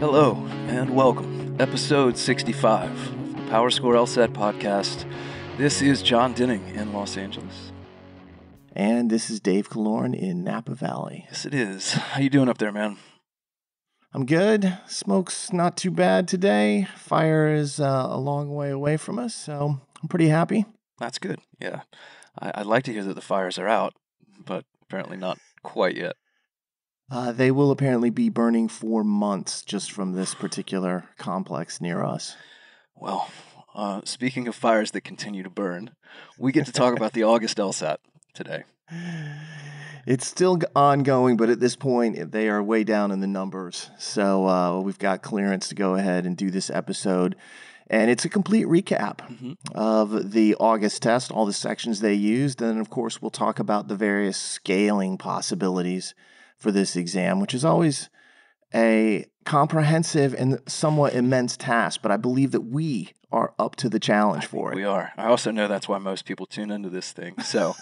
Hello and welcome, episode 65 of the PowerScore LSAT podcast. This is John Dinning in Los Angeles. And this is Dave Killorn in Napa Valley. Yes, it is. How you doing up there, man? I'm good. Smoke's not too bad today. Fire is a long way away from us, so I'm pretty happy. That's good, yeah. I'd like to hear that the fires are out, but apparently not quite yet. They will apparently be burning for months just from this particular complex near us. Well, speaking of fires that continue to burn, we get to talk about the August LSAT today. It's still ongoing, but at this point, they are way down in the numbers. So we've got clearance to go ahead and do this episode. And it's a complete recap of the August test, all the sections they used. And, of course, we'll talk about the various scaling possibilities for this exam, which is always a comprehensive and somewhat immense task. But I believe that we are up to the challenge for it. We are. I also know that's why most people tune into this thing. So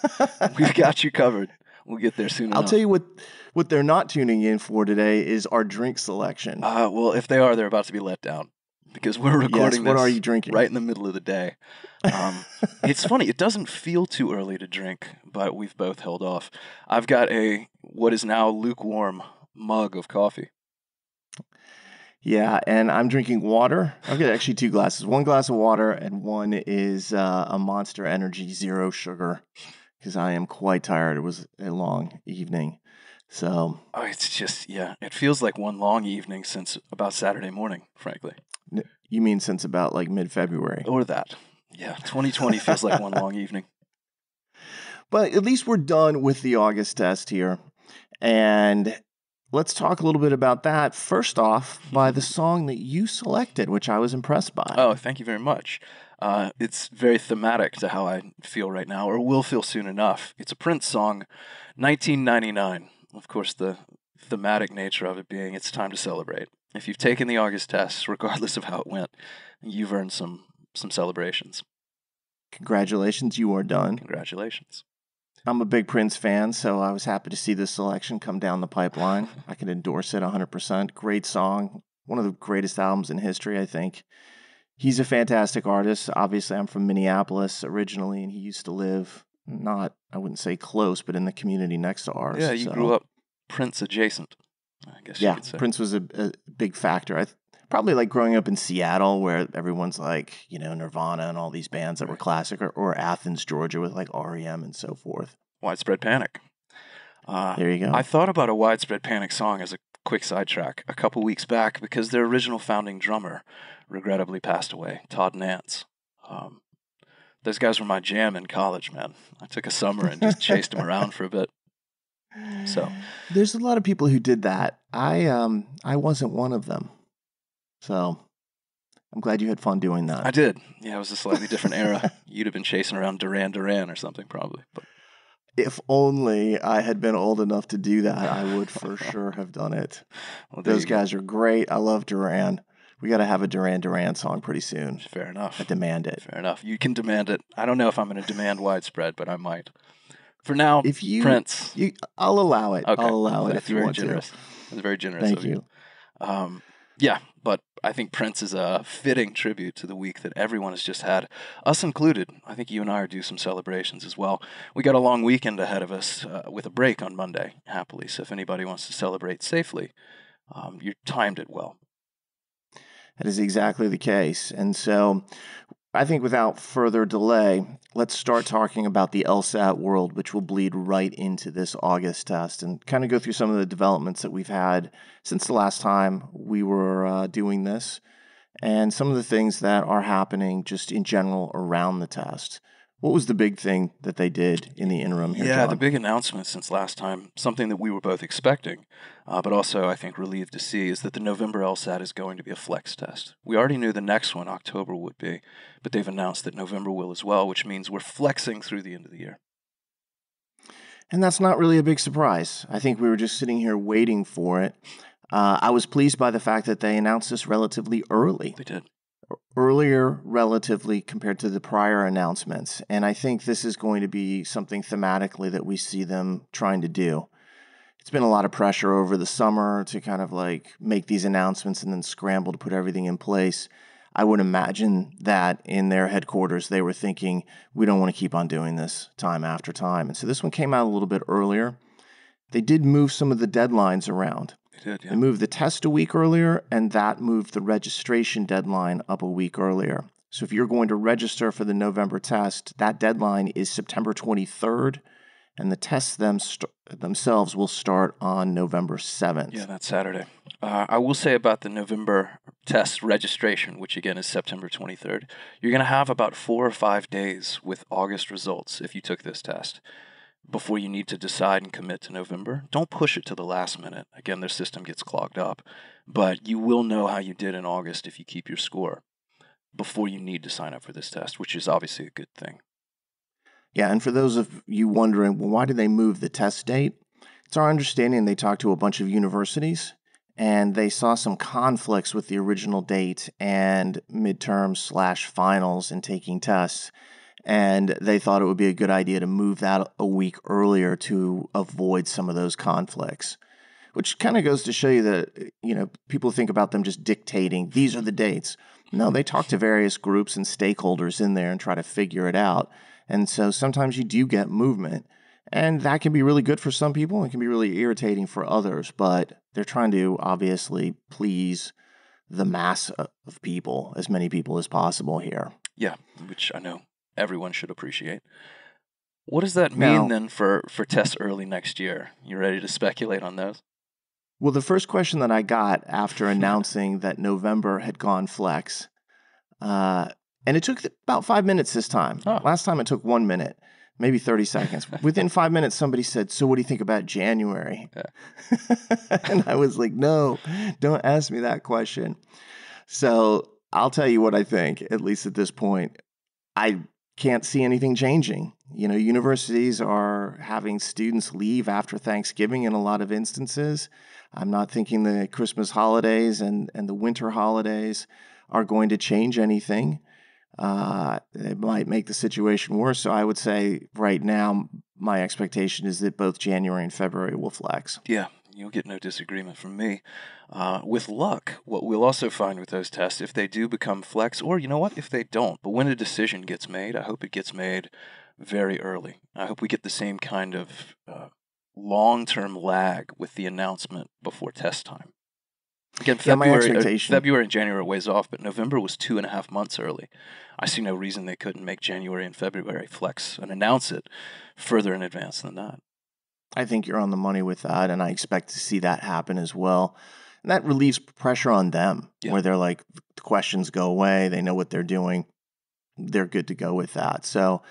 we've got you covered. We'll get there soon enough. I'll tell you what they're not tuning in for today is our drink selection. Well, if they are, they're about to be let down because we're recording what this are you drinking? Right in the middle of the day. It's funny. It doesn't feel too early to drink, but we've both held off. I've got what is now lukewarm mug of coffee. Yeah, and I'm drinking water. I've got actually 2 glasses. 1 glass of water and one is a Monster Energy Zero Sugar because I am quite tired. It was a long evening. So It's just, it feels like one long evening since about Saturday morning, frankly. You mean since about like mid-February? Or that. Yeah, 2020 feels like one long evening. But at least we're done with the August test here. And let's talk a little bit about that. First off, by the song that you selected, which I was impressed by. Oh, thank you very much. It's very thematic to how I feel right now, or will feel soon enough. It's a Prince song, 1999. Of course, the thematic nature of it being it's time to celebrate. If you've taken the August test, regardless of how it went, you've earned some celebrations. Congratulations, you are done. Congratulations. I'm a big Prince fan, so I was happy to see this selection come down the pipeline. I can endorse it 100%. Great song. One of the greatest albums in history, I think. He's a fantastic artist. Obviously, I'm from Minneapolis originally, and he used to live I wouldn't say close, but in the community next to ours. Yeah, you grew up Prince adjacent, I guess you could say. Prince was a big factor. Probably like growing up in Seattle where everyone's like, Nirvana and all these bands that were classic, or Athens, Georgia with like REM and so forth. Widespread Panic. There you go. I thought about a Widespread Panic song as a quick sidetrack a couple weeks back because their original founding drummer regrettably passed away, Todd Nance. Those guys were my jam in college, man. I took a summer and just chased them around for a bit. So there's a lot of people who did that. I wasn't one of them. So I'm glad you had fun doing that. I did. Yeah, it was a slightly different era. You'd have been chasing around Duran Duran or something probably. But if only I had been old enough to do that, I would for sure have done it. Well, those guys are great. I love Duran. We got to have a Duran Duran song pretty soon. Fair enough. I demand it. Fair enough. You can demand it. I don't know if I'm going to demand Widespread, but I might. For now, Prince. I'll allow it. Okay. I'll allow it if you want generous. to. That's very generous Thank of you. But I think Prince is a fitting tribute to the week that everyone has just had, us included. I think you and I are due some celebrations as well. We got a long weekend ahead of us with a break on Monday, happily. So if anybody wants to celebrate safely, you timed it well. That is exactly the case. And so I think without further delay, let's start talking about the LSAT world, which will bleed right into this August test and kind of go through some of the developments that we've had since the last time we were doing this and some of the things that are happening just in general around the test. What was the big thing that they did in the interim here, John? The big announcement since last time, something that we were both expecting, but also I think relieved to see, is that the November LSAT is going to be a flex test. We already knew the next one, October, would be, but they've announced that November will as well, which means we're flexing through the end of the year. And that's not really a big surprise. I think we were just sitting here waiting for it. I was pleased by the fact that they announced this relatively early. They did. Earlier relatively compared to the prior announcements. And I think this is going to be something thematically that we see them trying to do. it's been a lot of pressure over the summer to kind of like make these announcements and then scramble to put everything in place. I would imagine that in their headquarters, they were thinking, we don't want to keep on doing this time after time. And so this one came out a little bit earlier. They did move some of the deadlines around. They did, yeah. They moved the test a week earlier, and that moved the registration deadline up a week earlier. So if you're going to register for the November test, that deadline is September 23rd, and the tests themselves will start on November 7th. Yeah, that's Saturday. I will say about the November test registration, which again is September 23rd, you're going to have about 4 or 5 days with August results if you took this test before you need to decide and commit to November. Don't push it to the last minute. Again, their system gets clogged up, but you will know how you did in August if you keep your score before you need to sign up for this test, which is obviously a good thing. Yeah, and for those of you wondering, well, why did they move the test date? It's our understanding they talked to a bunch of universities and they saw some conflicts with the original date and midterms/finals and taking tests. And they thought it would be a good idea to move that a week earlier to avoid some of those conflicts, which kind of goes to show you that, people think about them just dictating, these are the dates. No, they talk to various groups and stakeholders in there and try to figure it out. And so sometimes you do get movement, and that can be really good for some people and can be really irritating for others, but they're trying to obviously please the mass of people, as many people as possible here. Yeah, which I know everyone should appreciate. What does that mean then for tests early next year? You ready to speculate on those? Well, the first question that I got after announcing that November had gone flex, and it took about 5 minutes this time. Oh. Last time it took 1 minute, maybe 30 seconds. Within 5 minutes, somebody said, so what do you think about January? Yeah. And I was like, no, don't ask me that question. So I'll tell you what I think, at least at this point. I can't see anything changing. Universities are having students leave after Thanksgiving in a lot of instances. I'm not thinking the Christmas holidays and the winter holidays are going to change anything. It might make the situation worse. So I would say right now, my expectation is that both January and February will flex. Yeah, you'll get no disagreement from me. With luck, what we'll also find with those tests, if they do become flex, or you know what, if they don't, but when a decision gets made, I hope it gets made very early. I hope we get the same kind of long-term lag with the announcement before test time. Again, February and January are ways off, but November was 2.5 months early. I see no reason they couldn't make January and February flex and announce it further in advance than that. I think you're on the money with that, and I expect to see that happen as well. And that relieves pressure on them, where they're like, the questions go away, they know what they're doing, they're good to go with that. So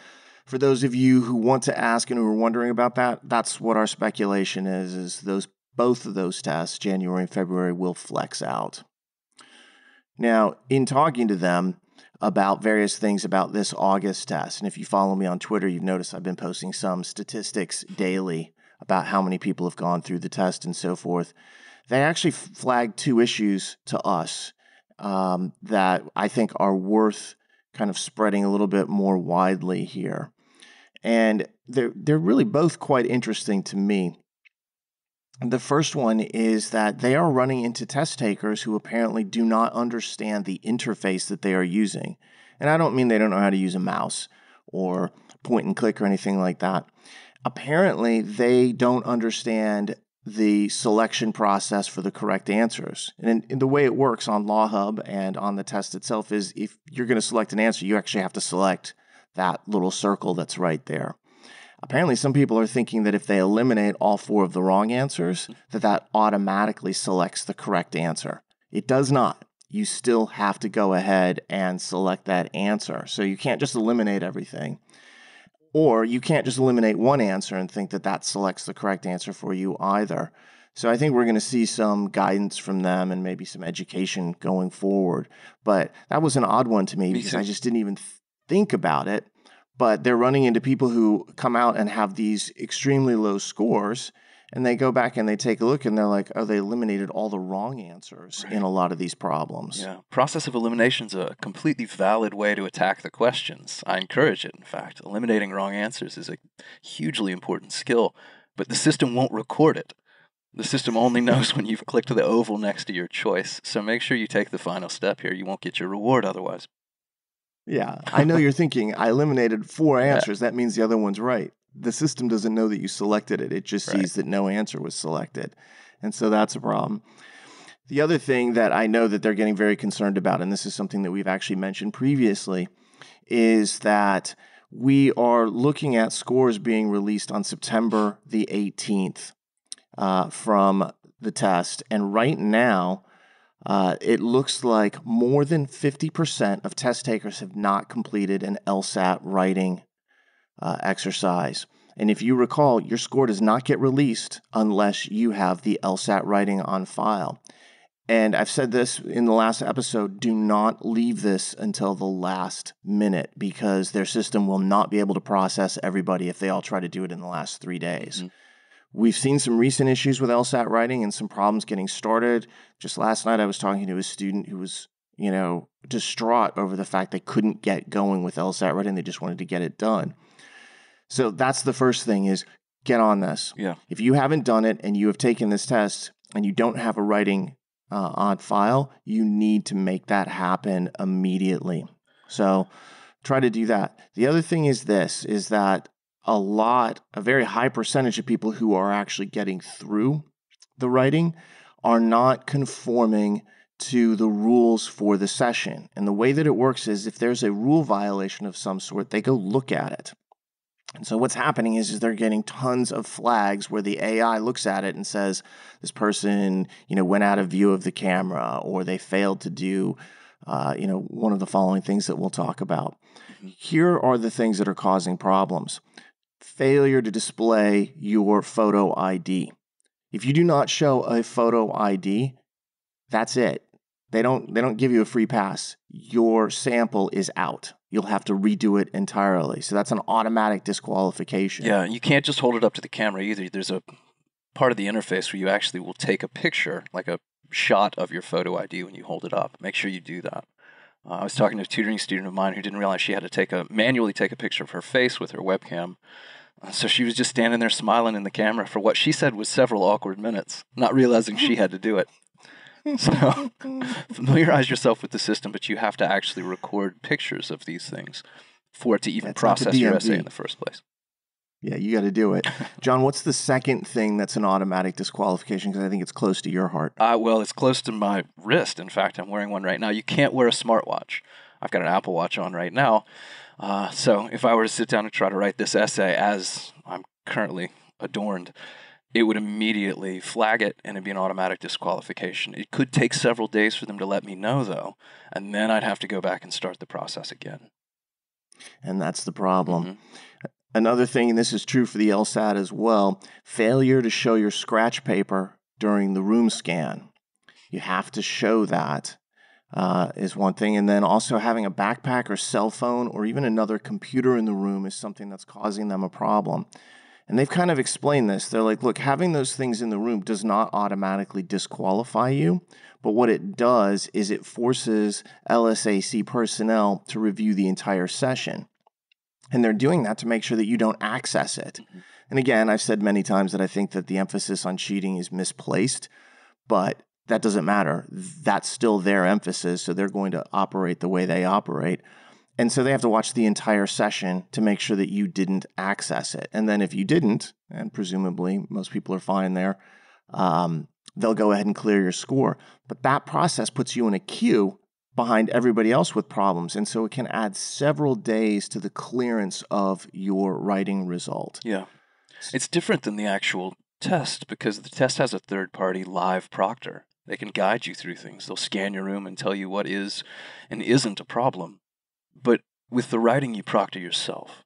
for those of you who want to ask and who are wondering about that, that's what our speculation is both of those tests, January and February, will flex out. Now, in talking to them about various things about this August test, and if you follow me on Twitter, you've noticed I've been posting some statistics daily about how many people have gone through the test and so forth. They actually flagged 2 issues to us that I think are worth kind of spreading a little bit more widely here. And they're really both quite interesting to me. The first one is that they are running into test takers who apparently do not understand the interface that they are using. And I don't mean they don't know how to use a mouse or point and click or anything like that. Apparently, they don't understand the selection process for the correct answers. And the way it works on LawHub and on the test itself is if you're going to select an answer, you actually have to select that little circle that's right there. Apparently, some people are thinking that if they eliminate all 4 of the wrong answers, that automatically selects the correct answer. It does not. You still have to go ahead and select that answer. So you can't just eliminate everything. Or you can't just eliminate one answer and think that selects the correct answer for you either. So I think we're going to see some guidance from them and maybe some education going forward. But that was an odd one to me because I just didn't even think about it. But they're running into people who come out and have these extremely low scores, and they go back and they take a look and they're like, oh, they eliminated all the wrong answers in a lot of these problems. Yeah, process of elimination is a completely valid way to attack the questions. I encourage it, in fact. Eliminating wrong answers is a hugely important skill, but the system won't record it. The system only knows when you've clicked the oval next to your choice, so make sure you take the final step here. You won't get your reward otherwise. Yeah, I know you're thinking, I eliminated 4 Yeah. answers. That means the other one's right. The system doesn't know that you selected it. It just Right. sees that no answer was selected. And so that's a problem. The other thing that I know that they're getting very concerned about, and this is something that we've actually mentioned previously, is that we are looking at scores being released on September the 18th from the test. And right now, it looks like more than 50% of test takers have not completed an LSAT writing exercise. And if you recall, your score does not get released unless you have the LSAT writing on file. And I've said this in the last episode, do not leave this until the last minute because their system will not be able to process everybody if they all try to do it in the last 3 days. Mm-hmm. We've seen some recent issues with LSAT writing and some problems getting started. Just last night, I was talking to a student who was, distraught over the fact they couldn't get going with LSAT writing. They just wanted to get it done. So that's the first thing is get on this. Yeah. If you haven't done it and you have taken this test and you don't have a writing on file, you need to make that happen immediately. So try to do that. The other thing is this, is that a very high percentage of people who are actually getting through the writing are not conforming to the rules for the session. And the way that it works is if there's a rule violation of some sort, they go look at it. And so what's happening is they're getting tons of flags where the AI looks at it and says, this person, went out of view of the camera, or they failed to do, one of the following things that we'll talk about. Mm-hmm. Here are the things that are causing problems. Failure to display your photo ID. If you do not show a photo ID, that's it. They don't give you a free pass. Your sample is out. You'll have to redo it entirely. So that's an automatic disqualification. Yeah, you can't just hold it up to the camera either. There's a part of the interface where you actually will take a picture, like a shot of your photo ID when you hold it up. Make sure you do that. I was talking to a tutoring student of mine who didn't realize she had to manually take a picture of her face with her webcam. So she was just standing there smiling in the camera for what she said was several awkward minutes, not realizing she had to do it. So familiarize yourself with the system, but you have to actually record pictures of these things for it to even process your essay in the first place. Yeah, you got to do it. John, what's the second thing that's an automatic disqualification? Because I think it's close to your heart. Well, it's close to my wrist. In fact, I'm wearing one right now. You can't wear a smartwatch. I've got an Apple Watch on right now. So if I were to sit down and try to write this essay as I'm currently adorned, it would immediately flag it and it'd be an automatic disqualification. It could take several days for them to let me know, though, and then I'd have to go back and start the process again. And that's the problem. Mm-hmm. Another thing, and this is true for the LSAT as well, failure to show your scratch paper during the room scan. You have to show that is one thing. And then also having a backpack or cell phone or even another computer in the room is something that's causing them a problem. And they've kind of explained this. They're like, look, having those things in the room does not automatically disqualify you. But what it does is it forces LSAC personnel to review the entire session. And they're doing that to make sure that you don't access it. Mm-hmm. And again, I've said many times that I think that the emphasis on cheating is misplaced, but that doesn't matter. That's still their emphasis, so they're going to operate the way they operate. And so they have to watch the entire session to make sure that you didn't access it. And then if you didn't, and presumably most people are fine there, they'll go ahead and clear your score. But that process puts you in a queue behind everybody else with problems. And so it can add several days to the clearance of your writing result. Yeah. It's different than the actual test because the test has a third-party live proctor. They can guide you through things. They'll scan your room and tell you what is and isn't a problem. But with the writing, you proctor yourself.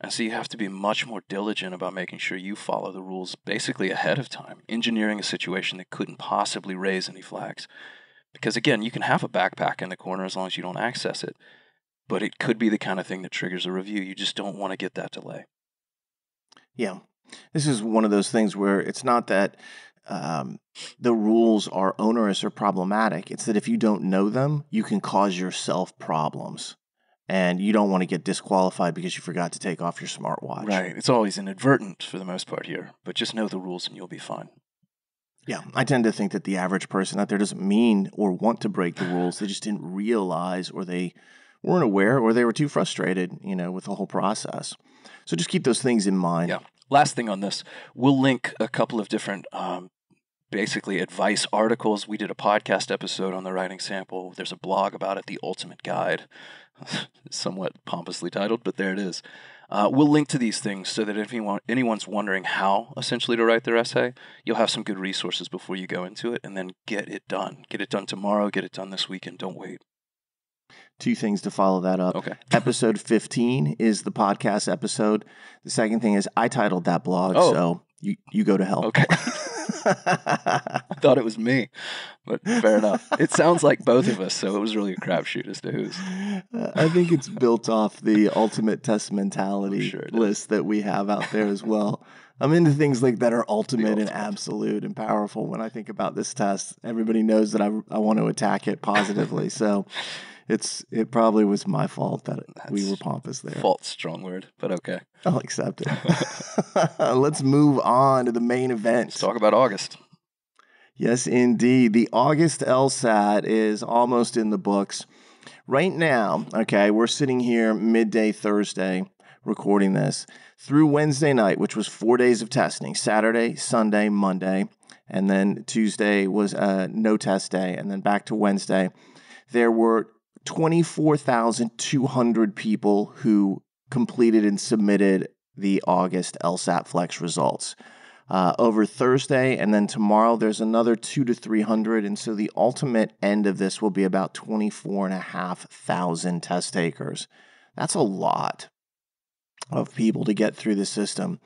And so you have to be much more diligent about making sure you follow the rules basically ahead of time, engineering a situation that couldn't possibly raise any flags. Because again, you can have a backpack in the corner as long as you don't access it, but it could be the kind of thing that triggers a review. You just don't want to get that delay. Yeah. This is one of those things where it's not that the rules are onerous or problematic. It's that if you don't know them, you can cause yourself problems. And you don't want to get disqualified because you forgot to take off your smartwatch. Right. It's always inadvertent for the most part here, but just know the rules and you'll be fine. Yeah, I tend to think that the average person out there doesn't mean or want to break the rules. They just didn't realize, or they weren't aware, or they were too frustrated, with the whole process. So just keep those things in mind. Yeah. Last thing on this, we'll link a couple of different basically advice articles. We did a podcast episode on the writing sample. There's a blog about it, The Ultimate Guide, somewhat pompously titled, but there it is. We'll link to these things so that if anyone's wondering how essentially to write their essay, you'll have some good resources before you go into it, and then get it done. Get it done tomorrow, get it done this weekend. Don't wait. 2 things to follow that up. Okay. Episode 15 is the podcast episode. The second thing is I titled that blog, so you go to hell. Okay. I thought it was me, but fair enough. It sounds like both of us, so it was really a crapshoot as to who's. I think it's built off the ultimate test mentality list that we have out there as well. I'm into things like that are ultimate and absolute and powerful. When I think about this test, everybody knows that I want to attack it positively. So it probably was my fault that we were pompous there. Fault's strong word, but okay. I'll accept it. Let's move on to the main event. Let's talk about August. Yes, indeed. The August LSAT is almost in the books. Right now, okay, we're sitting here midday Thursday recording this through Wednesday night, which was 4 days of testing, Saturday, Sunday, Monday, and then Tuesday was a no test day, and then back to Wednesday. There were 24,200 people who completed and submitted the August LSAT-Flex results. Over Thursday and then tomorrow, there's another 200 to 300, and so the ultimate end of this will be about 24,500 test takers. That's a lot of people to get through the system.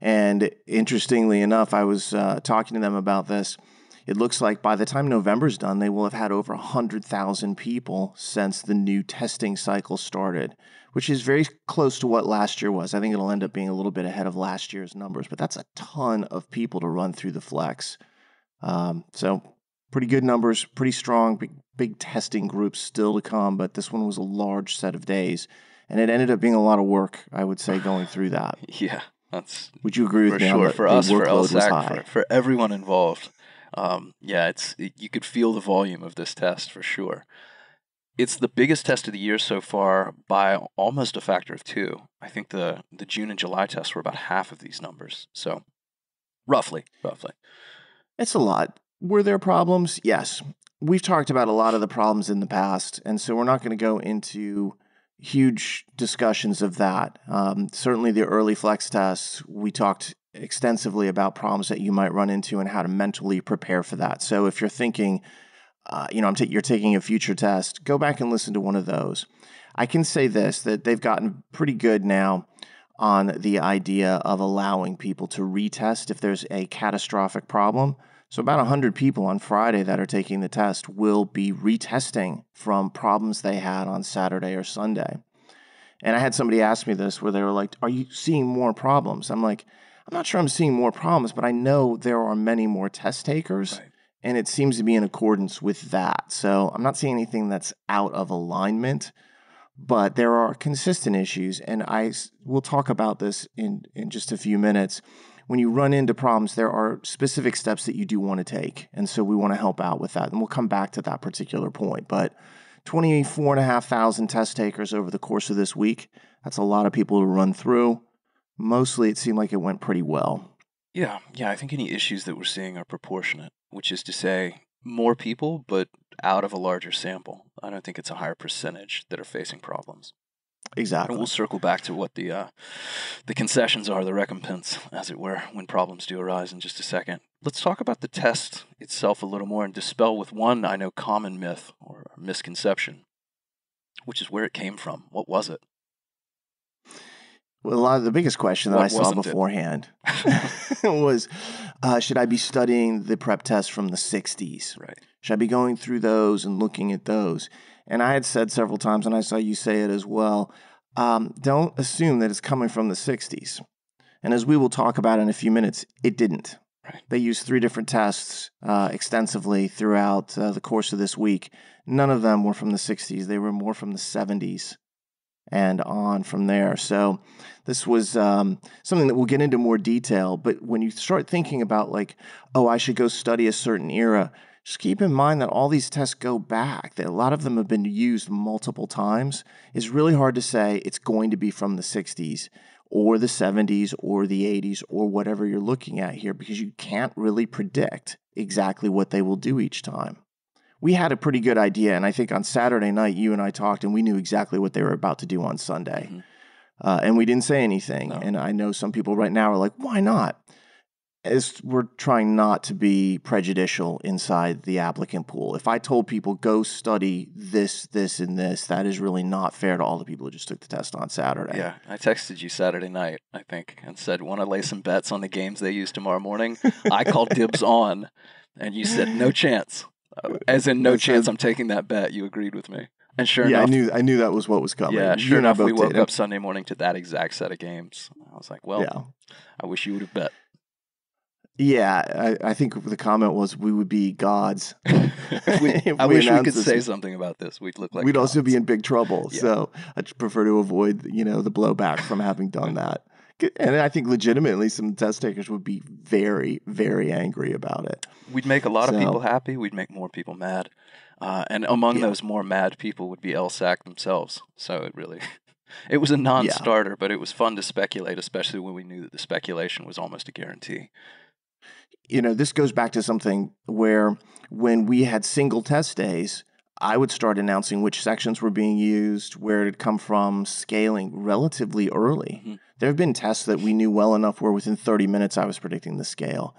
And interestingly enough, I was talking to them about this. It looks like by the time November's done, they will have had over 100,000 people since the new testing cycle started, which is very close to what last year was. I think it'll end up being a little bit ahead of last year's numbers, but that's a ton of people to run through the Flex. So pretty good numbers, pretty strong, big testing groups still to come, but this one was a large set of days, and it ended up being a lot of work, I would say, going through that. Yeah, Would you agree with me? For sure, for us, for LSAT, for everyone involved. You could feel the volume of this test for sure. It's the biggest test of the year so far by almost a factor of 2. I think the June and July tests were about half of these numbers. So roughly. It's a lot. Were there problems? Yes. We've talked about a lot of the problems in the past, and so we're not going to go into huge discussions of that. Certainly the early Flex tests, we talked extensively about problems that you might run into and how to mentally prepare for that. So if you're thinking, you're taking a future test, go back and listen to one of those. I can say this, that they've gotten pretty good now on the idea of allowing people to retest if there's a catastrophic problem. So about 100 people on Friday that are taking the test will be retesting from problems they had on Saturday or Sunday. And I had somebody ask me this where they were like, are you seeing more problems? I'm like, I'm not sure I'm seeing more problems, but I know there are many more test takers, right, and it seems to be in accordance with that. So I'm not seeing anything that's out of alignment, but there are consistent issues, and I will talk about this in just a few minutes. When you run into problems, there are specific steps that you do want to take, and so we want to help out with that, and we'll come back to that particular point. But 24,500 test takers over the course of this week, that's a lot of people to run through. Mostly, it seemed like it went pretty well. Yeah, I think any issues that we're seeing are proportionate, which is to say more people, but out of a larger sample. I don't think it's a higher percentage that are facing problems. Exactly. And we'll circle back to what the concessions are, the recompense, as it were, when problems do arise in just a second. Let's talk about the test itself a little more and dispel with one, I know, common myth or misconception, which is where it came from. What was it? Well, the biggest question that I saw beforehand was, should I be studying the prep tests from the 60s? Right. Should I be going through those and looking at those? And I had said several times, and I saw you say it as well, don't assume that it's coming from the 60s. And as we will talk about in a few minutes, it didn't. Right. They used 3 different tests extensively throughout the course of this week. None of them were from the 60s. They were more from the 70s. and on from there. So this was something that we'll get into more detail. But when you start thinking about like, oh, I should go study a certain era, just keep in mind that all these tests go back, that a lot of them have been used multiple times. It's really hard to say it's going to be from the 60s or the 70s or the 80s or whatever you're looking at here, because you can't really predict exactly what they will do each time. We had a pretty good idea, and I think on Saturday night, you and I talked, and we knew exactly what they were about to do on Sunday. And we didn't say anything. No. And I know some people right now are like, why not? As we're trying not to be prejudicial inside the applicant pool. If I told people, go study this, this, and this, that is really not fair to all the people who just took the test on Saturday. Yeah, I texted you Saturday night, I think, and said, want to lay some bets on the games they use tomorrow morning? I called dibs on, and you said, no chance. As in, no chance I'm taking that bet. You agreed with me. And sure enough, I knew that was what was coming. Yeah, sure enough, we woke up Sunday morning to that exact set of games. I was like, well, I wish you would have bet. Yeah, I think the comment was we would be gods. I wish we could say something about this. We'd look like we'd gods. also be in big trouble. Yeah. So I'd prefer to avoid, the blowback from having done that. And I think legitimately some test takers would be very, very angry about it. We'd make a lot of people happy. We'd make more people mad. And among those more mad people would be LSAC themselves. So it was a non-starter, but it was fun to speculate, especially when we knew that the speculation was almost a guarantee. This goes back to something where when we had single test days, I would start announcing which sections were being used, where it had come from, scaling relatively early. Mm-hmm. There have been tests that we knew well enough where within 30 minutes I was predicting the scale.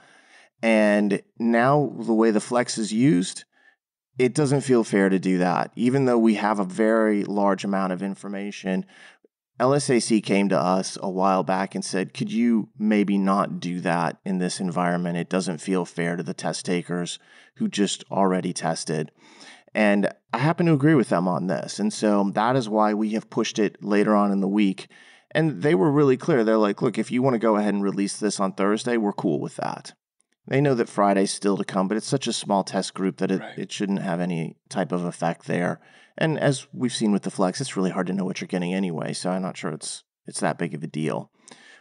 And now the way the Flex is used, it doesn't feel fair to do that. Even though we have a very large amount of information, LSAC came to us a while back and said, could you maybe not do that in this environment? It doesn't feel fair to the test takers who just already tested. And I happen to agree with them on this. And so that is why we have pushed it later on in the week. And they were really clear. They're like, look, if you want to go ahead and release this on Thursday, we're cool with that. They know that Friday's still to come, but it's such a small test group that it shouldn't have any type of effect there. And as we've seen with the Flex, it's really hard to know what you're getting anyway, so I'm not sure it's that big of a deal.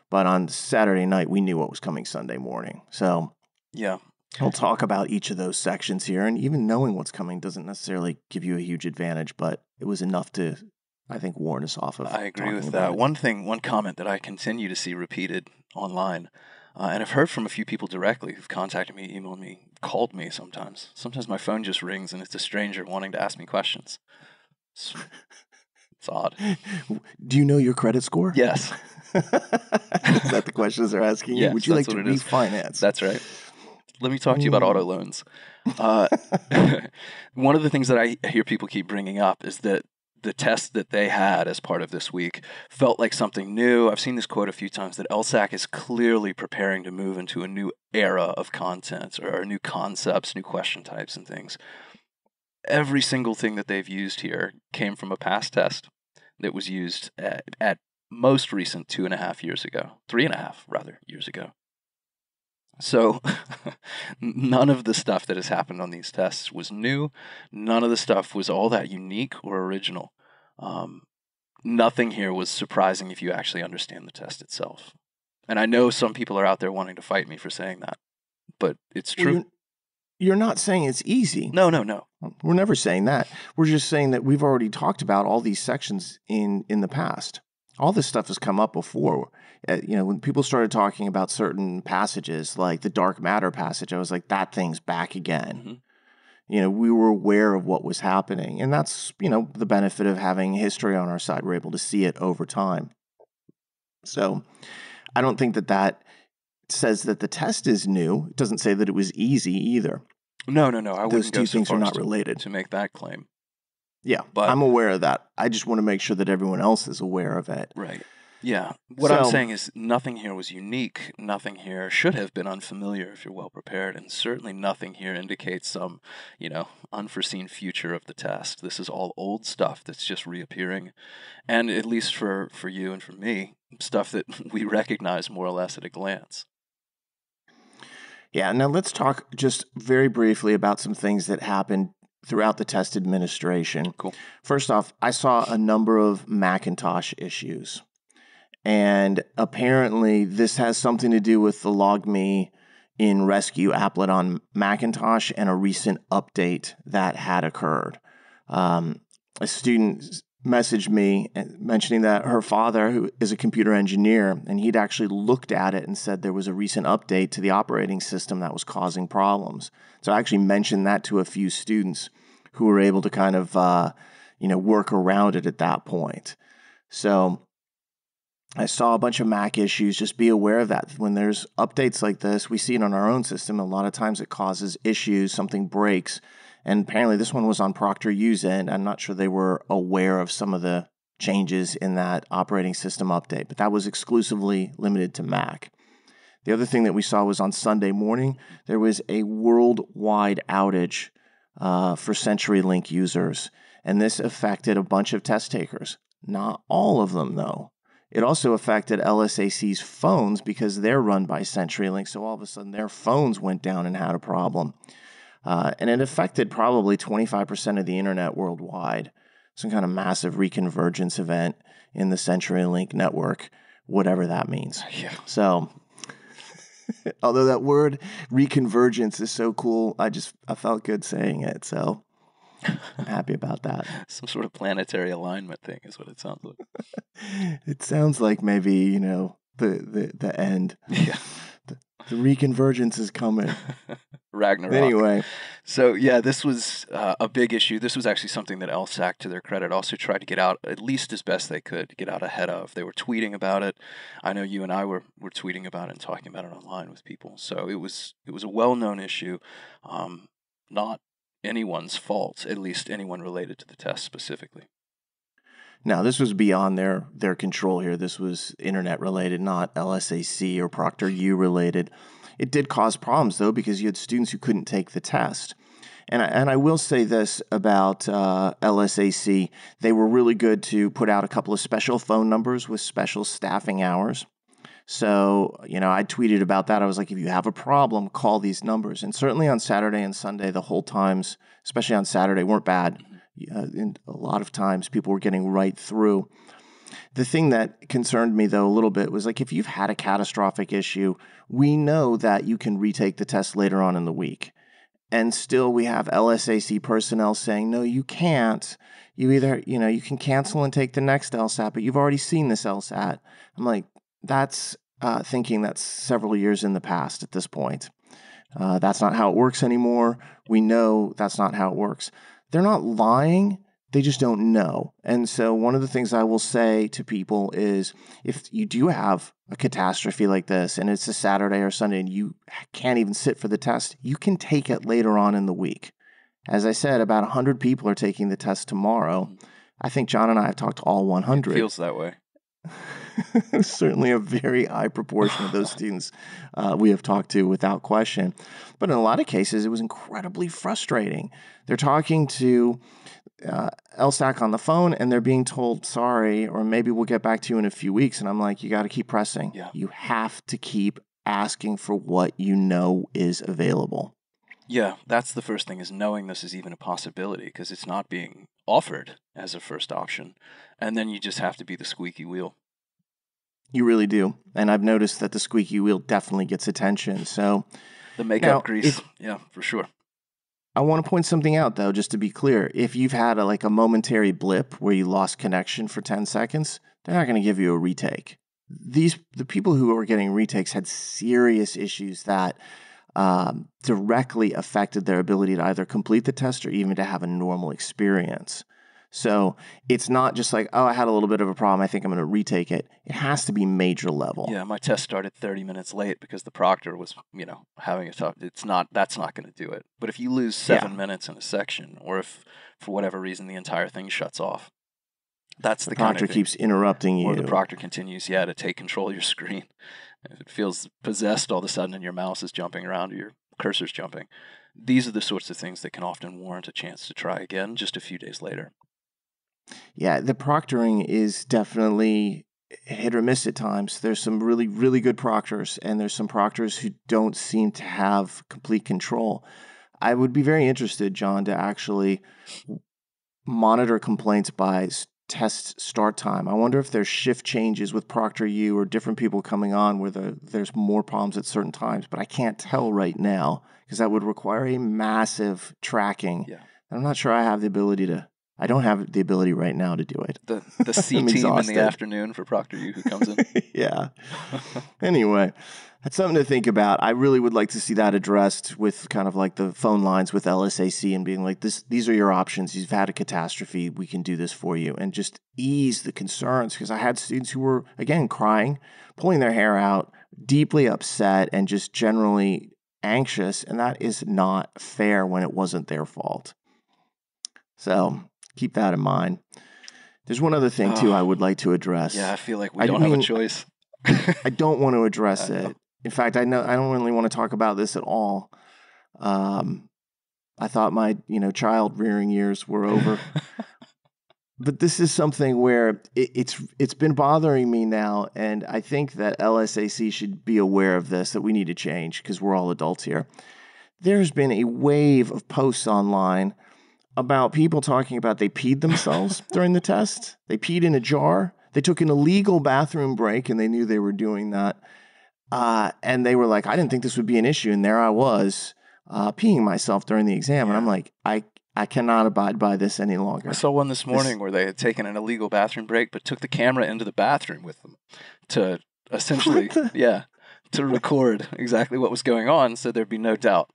But on Saturday night, we knew what was coming Sunday morning. So yeah, we'll talk about each of those sections here, and even knowing what's coming doesn't necessarily give you a huge advantage, but it was enough to, I think, warn us off of. I agree with that. One comment that I continue to see repeated online, and I've heard from a few people directly who've contacted me, emailed me, called me sometimes. Sometimes my phone just rings and it's a stranger wanting to ask me questions. It's odd. Do you know your credit score? Yes. Is that the questions they're asking you? Yes, would you like to refinance? That's right. Let me talk to you about auto loans. One of the things that I hear people keep bringing up is that the test that they had as part of this week felt like something new. I've seen this quote a few times, that LSAC is clearly preparing to move into a new era of content or new concepts, new question types and things. Every single thing that they've used here came from a past test that was used at most recent 2.5 years ago, 3.5 rather years ago. So none of the stuff that has happened on these tests was new. None of the stuff was all that unique or original. Nothing here was surprising if you actually understand the test itself. And I know some people are out there wanting to fight me for saying that, but it's true. Well, you're not saying it's easy. No. We're never saying that. We're just saying that we've already talked about all these sections in the past. All this stuff has come up before. When people started talking about certain passages, like the dark matter passage, I was like, that thing's back again. Mm-hmm. We were aware of what was happening. And that's, the benefit of having history on our side. We're able to see it over time. So I don't think that says that the test is new. It doesn't say that it was easy either. No. I Those two things are not related to make that claim. Yeah, but I'm aware of that. I just want to make sure that everyone else is aware of it. Right. Yeah. What I'm saying is nothing here was unique. Nothing here should have been unfamiliar if you're well prepared. And certainly nothing here indicates some, unforeseen future of the test. This is all old stuff that's just reappearing. And at least for you and for me, stuff that we recognize more or less at a glance. Yeah. Now let's talk just very briefly about some things that happened throughout the test administration. Cool. First off, I saw a number of Macintosh issues. And apparently this has something to do with the LogMe in Rescue applet on Macintosh and a recent update that had occurred. A student messaged me mentioning that her father, who is a computer engineer, and he'd actually looked at it and said there was a recent update to the operating system that was causing problems. So I actually mentioned that to a few students who were able to kind of, work around it at that point. So I saw a bunch of Mac issues. Just be aware of that. When there's updates like this, we see it on our own system. A lot of times it causes issues, something breaks. And apparently this one was on ProctorU's end. I'm not sure they were aware of some of the changes in that operating system update, but that was exclusively limited to Mac. The other thing that we saw was on Sunday morning, there was a worldwide outage for CenturyLink users. And this affected a bunch of test takers. Not all of them, though. It also affected LSAC's phones because they're run by CenturyLink. So all of a sudden their phones went down and had a problem. And it affected probably 25% of the internet worldwide. Some kind of massive reconvergence event in the CenturyLink network, whatever that means. Yeah. So although that word reconvergence is so cool, I felt good saying it. So I'm happy about that. Some sort of planetary alignment thing is what it sounds like. It sounds like maybe, the end. Yeah. The reconvergence is coming. Ragnarok. Anyway. So, yeah, this was a big issue. This was actually something that LSAC, to their credit, also tried to get out at least as best they could, get out ahead of. They were tweeting about it. I know you and I were tweeting about it and talking about it online with people. So it was a well-known issue, not anyone's fault, at least anyone related to the test specifically. Now, this was beyond their control here. This was internet related, not LSAC or ProctorU related. It did cause problems, though, because you had students who couldn't take the test. And I will say this about LSAC. They were really good to put out a couple of special phone numbers with special staffing hours. So, I tweeted about that. I was like, if you have a problem, call these numbers. And certainly on Saturday and Sunday, the hold times, especially on Saturday, weren't bad. And a lot of times people were getting right through. The thing that concerned me, though, a little bit was like, if you've had a catastrophic issue, we know that you can retake the test later on in the week. And still we have LSAC personnel saying, no, you can't. You either, you can cancel and take the next LSAT, but you've already seen this LSAT. I'm like, that's thinking that's several years in the past at this point. That's not how it works anymore. We know that's not how it works. They're not lying. They just don't know. And so one of the things I will say to people is if you do have a catastrophe like this and it's a Saturday or Sunday and you can't even sit for the test, you can take it later on in the week. As I said, about 100 people are taking the test tomorrow. I think Jon and I have talked to all 100. It feels that way. Certainly a very high proportion of those students we have talked to without question. But in a lot of cases, it was incredibly frustrating. They're talking to LSAC on the phone and they're being told, sorry, or maybe we'll get back to you in a few weeks. And I'm like, you got to keep pressing. Yeah. You have to keep asking for what you know is available. Yeah, that's the first thing, is knowing this is even a possibility, because it's not being offered as a first option. And then you just have to be the squeaky wheel. You really do. And I've noticed that the squeaky wheel definitely gets attention. So the makeup grease, yeah, for sure. I want to point something out, though, just to be clear. If you've had a momentary blip where you lost connection for 10 seconds, they're not going to give you a retake. The people who are getting retakes had serious issues that directly affected their ability to either complete the test or even to have a normal experience. So it's not just like, oh, I had a little bit of a problem, I think I'm going to retake it. It has to be major level. Yeah, my test started 30 minutes late because the proctor was, having a tough. That's not going to do it. But if you lose 7 minutes in a section, or if for whatever reason the entire thing shuts off, that's the kind of thing. The proctor keeps interrupting you. Or the proctor continues, to take control of your screen. If it feels possessed all of a sudden and your mouse is jumping around or your cursor's jumping, these are the sorts of things that can often warrant a chance to try again just a few days later. Yeah, the proctoring is definitely hit or miss at times. There's some really, really good proctors, and there's some proctors who don't seem to have complete control. I would be very interested, John, to actually monitor complaints by test start time. I wonder if there's shift changes with ProctorU or different people coming on where there's more problems at certain times, but I can't tell right now because that would require a massive tracking. Yeah. I'm not sure I don't have the ability right now to do it. The C team in the afternoon for ProctorU who comes in. Yeah. Anyway, that's something to think about. I really would like to see that addressed with kind of like the phone lines with LSAC and being like, these are your options. You've had a catastrophe. We can do this for you. And just ease the concerns, because I had students who were, again, crying, pulling their hair out, deeply upset, and just generally anxious. And that is not fair when it wasn't their fault. So keep that in mind. There's one other thing, too, I would like to address. Yeah, I feel like we don't have a choice. I don't want to address it. In fact, I don't really want to talk about this at all. I thought my, child rearing years were over. But this is something where it's been bothering me now, and I think that LSAC should be aware of this, that we need to change because we're all adults here. There's been a wave of posts online about people talking about they peed themselves during the test. They peed in a jar. They took an illegal bathroom break, and they knew they were doing that. And they were like, I didn't think this would be an issue. And there I was peeing myself during the exam. And I'm like, I cannot abide by this any longer. I saw one this morning where they had taken an illegal bathroom break, but took the camera into the bathroom with them to essentially, to record exactly what was going on so there'd be no doubt.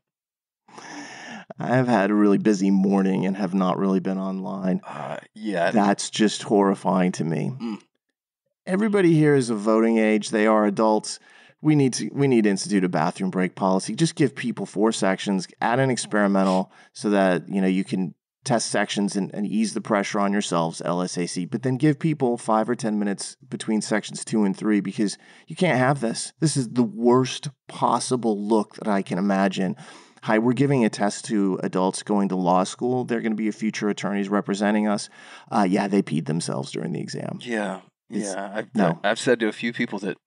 I have had a really busy morning and have not really been online. That's just horrifying to me. Everybody here is of voting age. They are adults. We need to institute a bathroom break policy. Just give people 4 sections, add an experimental so that, you can test sections and ease the pressure on yourselves, LSAC, but then give people 5 or 10 minutes between sections 2 and 3, because you can't have this. This is the worst possible look that I can imagine. Hi, we're giving a test to adults going to law school. They're going to be future attorneys representing us. They peed themselves during the exam. I've said to a few people that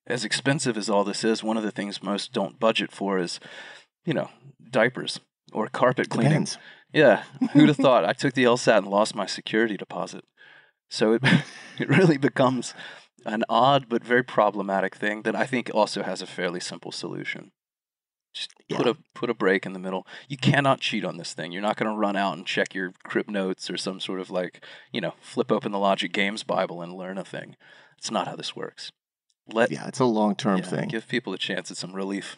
as expensive as all this is, one of the things most don't budget for is, diapers or carpet cleaning. Depends. Yeah, who'd have thought? I took the LSAT and lost my security deposit. So it really becomes an odd but very problematic thing that I think also has a fairly simple solution. Just put a break in the middle. You cannot cheat on this thing. You're not going to run out and check your crib notes or some sort of flip open the Logic Games Bible and learn a thing. It's not how this works. It's a long-term thing. Give people a chance at some relief.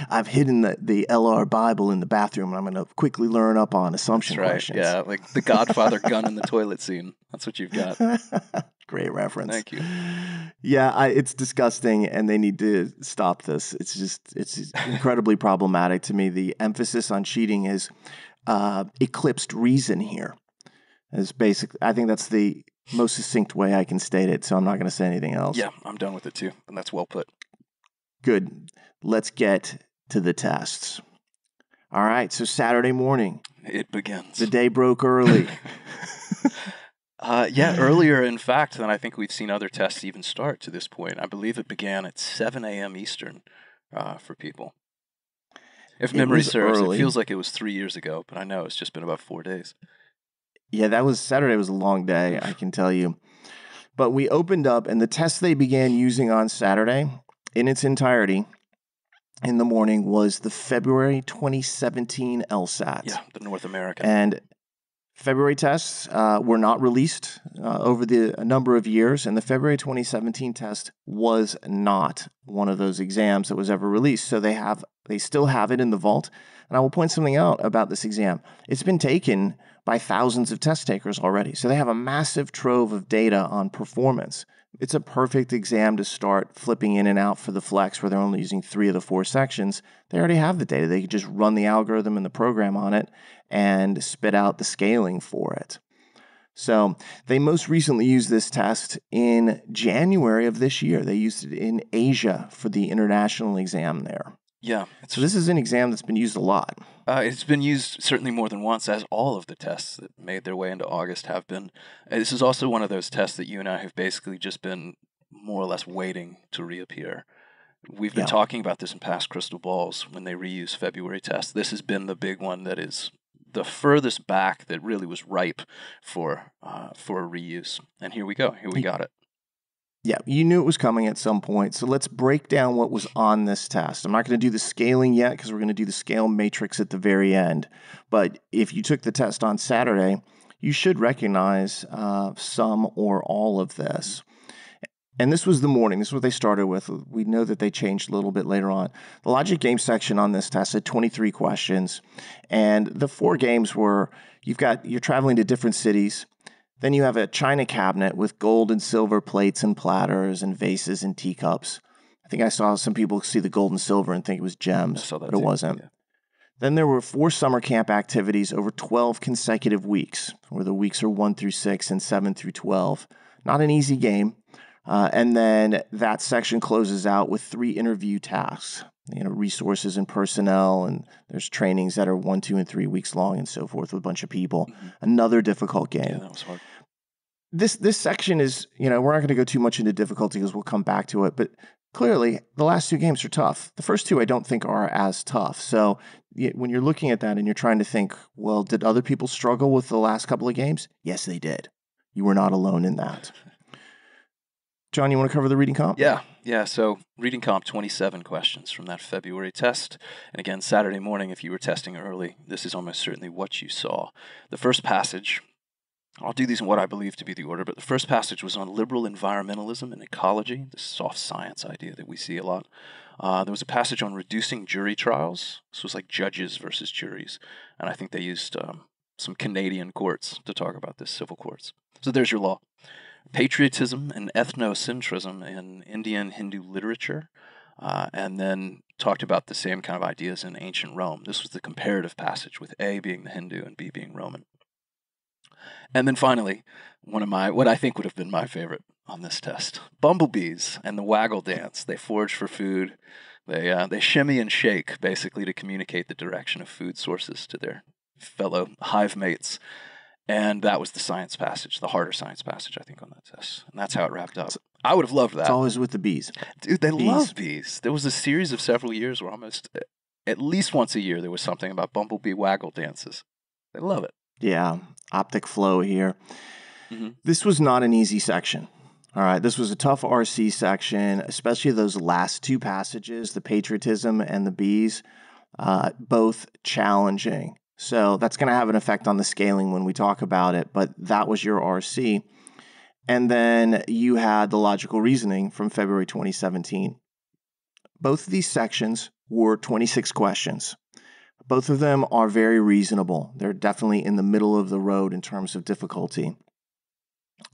I've hidden the LR Bible in the bathroom, and I'm going to quickly learn up on assumption questions. Yeah, like the Godfather gun in the toilet scene. That's what you've got. Great reference. Thank you. Yeah, it's disgusting, and they need to stop this. It's incredibly problematic to me. The emphasis on cheating is eclipsed reason here. I think that's the most succinct way I can state it, so I'm not going to say anything else. Yeah, I'm done with it too, and that's well put. Good. Let's get to the tests. All right, so Saturday morning. It begins. The day broke early. Earlier, in fact, than I think we've seen other tests even start to this point. I believe it began at 7 a.m. Eastern for people. If memory serves, it feels like it was 3 years ago, but I know it's just been about 4 days. Yeah, Saturday was a long day, I can tell you. But we opened up, and the test they began using on Saturday in its entirety in the morning was the February 2017 LSAT. Yeah, the North American. And February tests were not released over a number of years, and the February 2017 test was not one of those exams that was ever released. So they still have it in the vault. And I will point something out about this exam. It's been taken by thousands of test takers already. So they have a massive trove of data on performance. It's a perfect exam to start flipping in and out for the Flex, where they're only using 3 of the 4 sections. They already have the data. They can just run the algorithm and the program on it and spit out the scaling for it. So they most recently used this test in January of this year. They used it in Asia for the international exam there. Yeah. So this is an exam that's been used a lot. It's been used certainly more than once, as all of the tests that made their way into August have been. This is also one of those tests that you and I have basically just been more or less waiting to reappear. We've been talking about this in past crystal balls when they reuse February tests. This has been the big one that is the furthest back that really was ripe for reuse. And here we go. Here we got it. Yeah, you knew it was coming at some point. So let's break down what was on this test. I'm not going to do the scaling yet because we're going to do the scale matrix at the very end. But if you took the test on Saturday, you should recognize some or all of this. And this was the morning. This is what they started with. We know that they changed a little bit later on. The logic game section on this test had 23 questions. And the 4 games were, you're traveling to different cities. Then you have a china cabinet with gold and silver plates and platters and vases and teacups. I think I saw some people see the gold and silver and think it was gems, but it wasn't. Yeah. Then there were 4 summer camp activities over 12 consecutive weeks, where the weeks are 1 through 6 and 7 through 12. Not an easy game. And then that section closes out with 3 interview tasks, resources and personnel, and there's trainings that are 1, 2, and 3 weeks long and so forth with a bunch of people. Mm-hmm. Another difficult game. Yeah, that was hard. This section is, we're not going to go too much into difficulty because we'll come back to it, but clearly the last 2 games are tough. The first 2 I don't think are as tough. So when you're looking at that and you're trying to think, well, did other people struggle with the last couple of games? Yes, they did. You were not alone in that. Jon, you want to cover the reading comp? Yeah. So reading comp, 27 questions from that February test. And again, Saturday morning, if you were testing early, this is almost certainly what you saw. The first passage, I'll do these in what I believe to be the order, but the first passage was on liberal environmentalism and ecology, this soft science idea that we see a lot. There was a passage on reducing jury trials. This was like judges versus juries. And I think they used some Canadian courts to talk about this, civil courts. So there's your law. Patriotism and ethnocentrism in Indian Hindu literature, and then talked about the same kind of ideas in ancient Rome. This was the comparative passage, with A being the Hindu and B being Roman. And then finally, what I think would have been my favorite on this test, bumblebees and the waggle dance. They forage for food. They shimmy and shake, basically, to communicate the direction of food sources to their fellow hive mates. And that was the science passage, the harder science passage, I think, on that test. And that's how it wrapped up. I would have loved that. It's always with the bees. Dude, they love bees. There was a series of several years where almost at least once a year there was something about bumblebee waggle dances. They love it. Yeah, optic flow here. Mm-hmm. This was not an easy section. All right, this was a tough RC section, especially those last 2 passages, the patriotism and the bees, both challenging. So that's going to have an effect on the scaling when we talk about it, but that was your RC. And then you had the logical reasoning from February 2017. Both of these sections were 26 questions. Both of them are very reasonable. They're definitely in the middle of the road in terms of difficulty.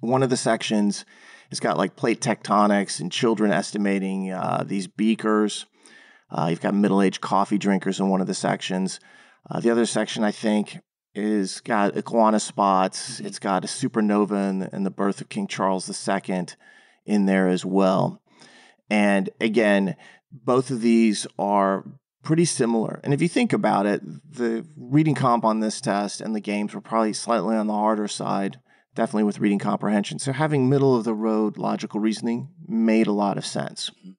One of the sections has got like plate tectonics and children estimating these beakers. You've got middle-aged coffee drinkers in one of the sections. The other section, I think, is got iguana spots. Mm-hmm. It's got a supernova and the birth of King Charles II in there as well. And again, both of these are pretty similar. And if you think about it, the reading comp on this test and the games were probably slightly on the harder side, definitely with reading comprehension. So having middle-of-the-road logical reasoning made a lot of sense. Mm-hmm.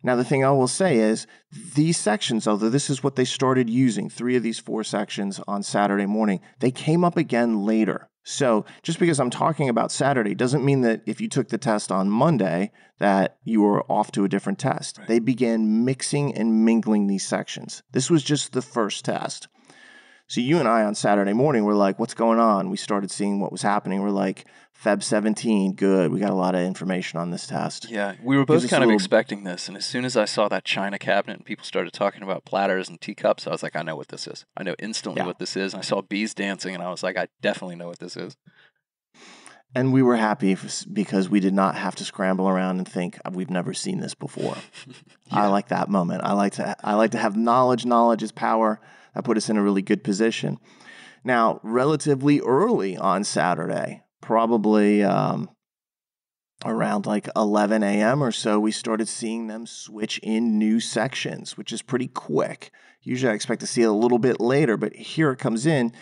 Now, the thing I will say is these sections, although this is what they started using, 3 of these 4 sections on Saturday morning, they came up again later. So just because I'm talking about Saturday doesn't mean that if you took the test on Monday that you were off to a different test. Right. They began mixing and mingling these sections. This was just the first test. So you and I on Saturday morning were like, what's going on? We started seeing what was happening. We're like, Feb 17, good. We got a lot of information on this test. Yeah, we were both kind of expecting this. And as soon as I saw that china cabinet and people started talking about platters and teacups, I was like, I know what this is. I know instantly what this is. And I saw bees dancing and I was like, I definitely know what this is. And we were happy because we did not have to scramble around and think, we've never seen this before. I like that moment. I like to have knowledge. Knowledge is power. That put us in a really good position. Now, relatively early on Saturday, probably around like 11 a.m. or so, we started seeing them switch in new sections, which is pretty quick. Usually I expect to see it a little bit later, but here it comes in,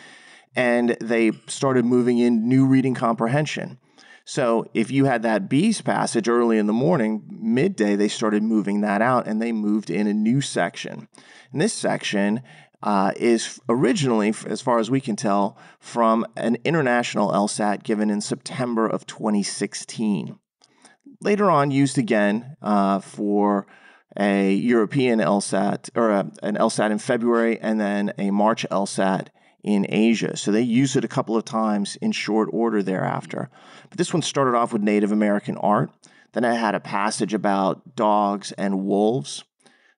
and they started moving in new reading comprehension. So if you had that B's passage early in the morning, midday, they started moving that out and they moved in a new section. And this section is originally, as far as we can tell, from an international LSAT given in September of 2016. Later on, used again for a European LSAT, or an LSAT in February, and then a March LSAT in Asia. So they used it a couple of times in short order thereafter. But this one started off with Native American art. Then it had a passage about dogs and wolves.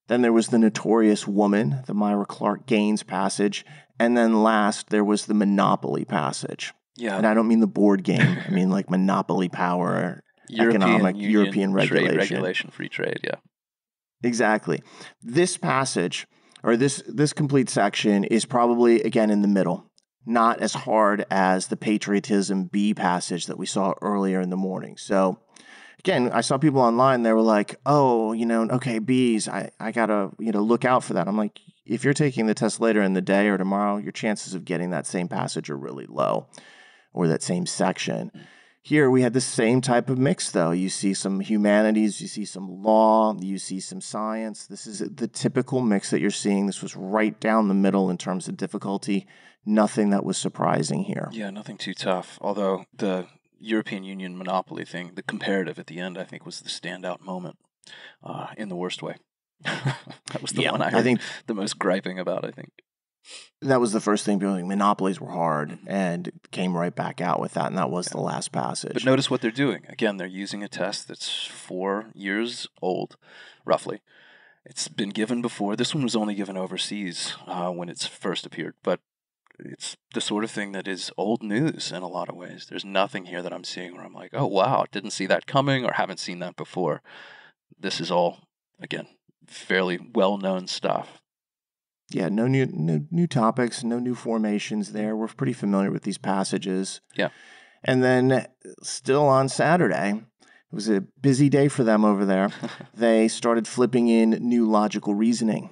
Then there was the Notorious Woman, the Myra Clark Gaines passage. And then last, there was the Monopoly passage. Yeah. And I don't mean the board game. I mean like monopoly power, economic, European regulation. Trade regulation, free trade, yeah. Exactly. This passage, or this complete section, is probably, again, in the middle. Not as hard as the patriotism B passage that we saw earlier in the morning. So, again, I saw people online, they were like, oh, okay, B's, I got to, look out for that. I'm like, if you're taking the test later in the day or tomorrow, your chances of getting that same passage are really low, or that same section. Here we had the same type of mix, though. You see some humanities, you see some law, you see some science. This is the typical mix that you're seeing. This was right down the middle in terms of difficulty. Nothing that was surprising here. Yeah, nothing too tough. Although the European Union monopoly thing, the comparative at the end, I think was the standout moment in the worst way. That was the one I heard the most griping about, I think. That was the first thing. People like, monopolies were hard, and came right back out with that, and that was the last passage. But notice what they're doing. Again, they're using a test that's 4 years old, roughly. It's been given before. This one was only given overseas when it's first appeared, but it's the sort of thing that is old news in a lot of ways. There's nothing here that I'm seeing where I'm like, oh, wow, didn't see that coming or haven't seen that before. This is all, again, fairly well-known stuff. Yeah, no new topics, no new formations there. We're pretty familiar with these passages. Yeah. And then still on Saturday, it was a busy day for them over there. They started flipping in new logical reasoning.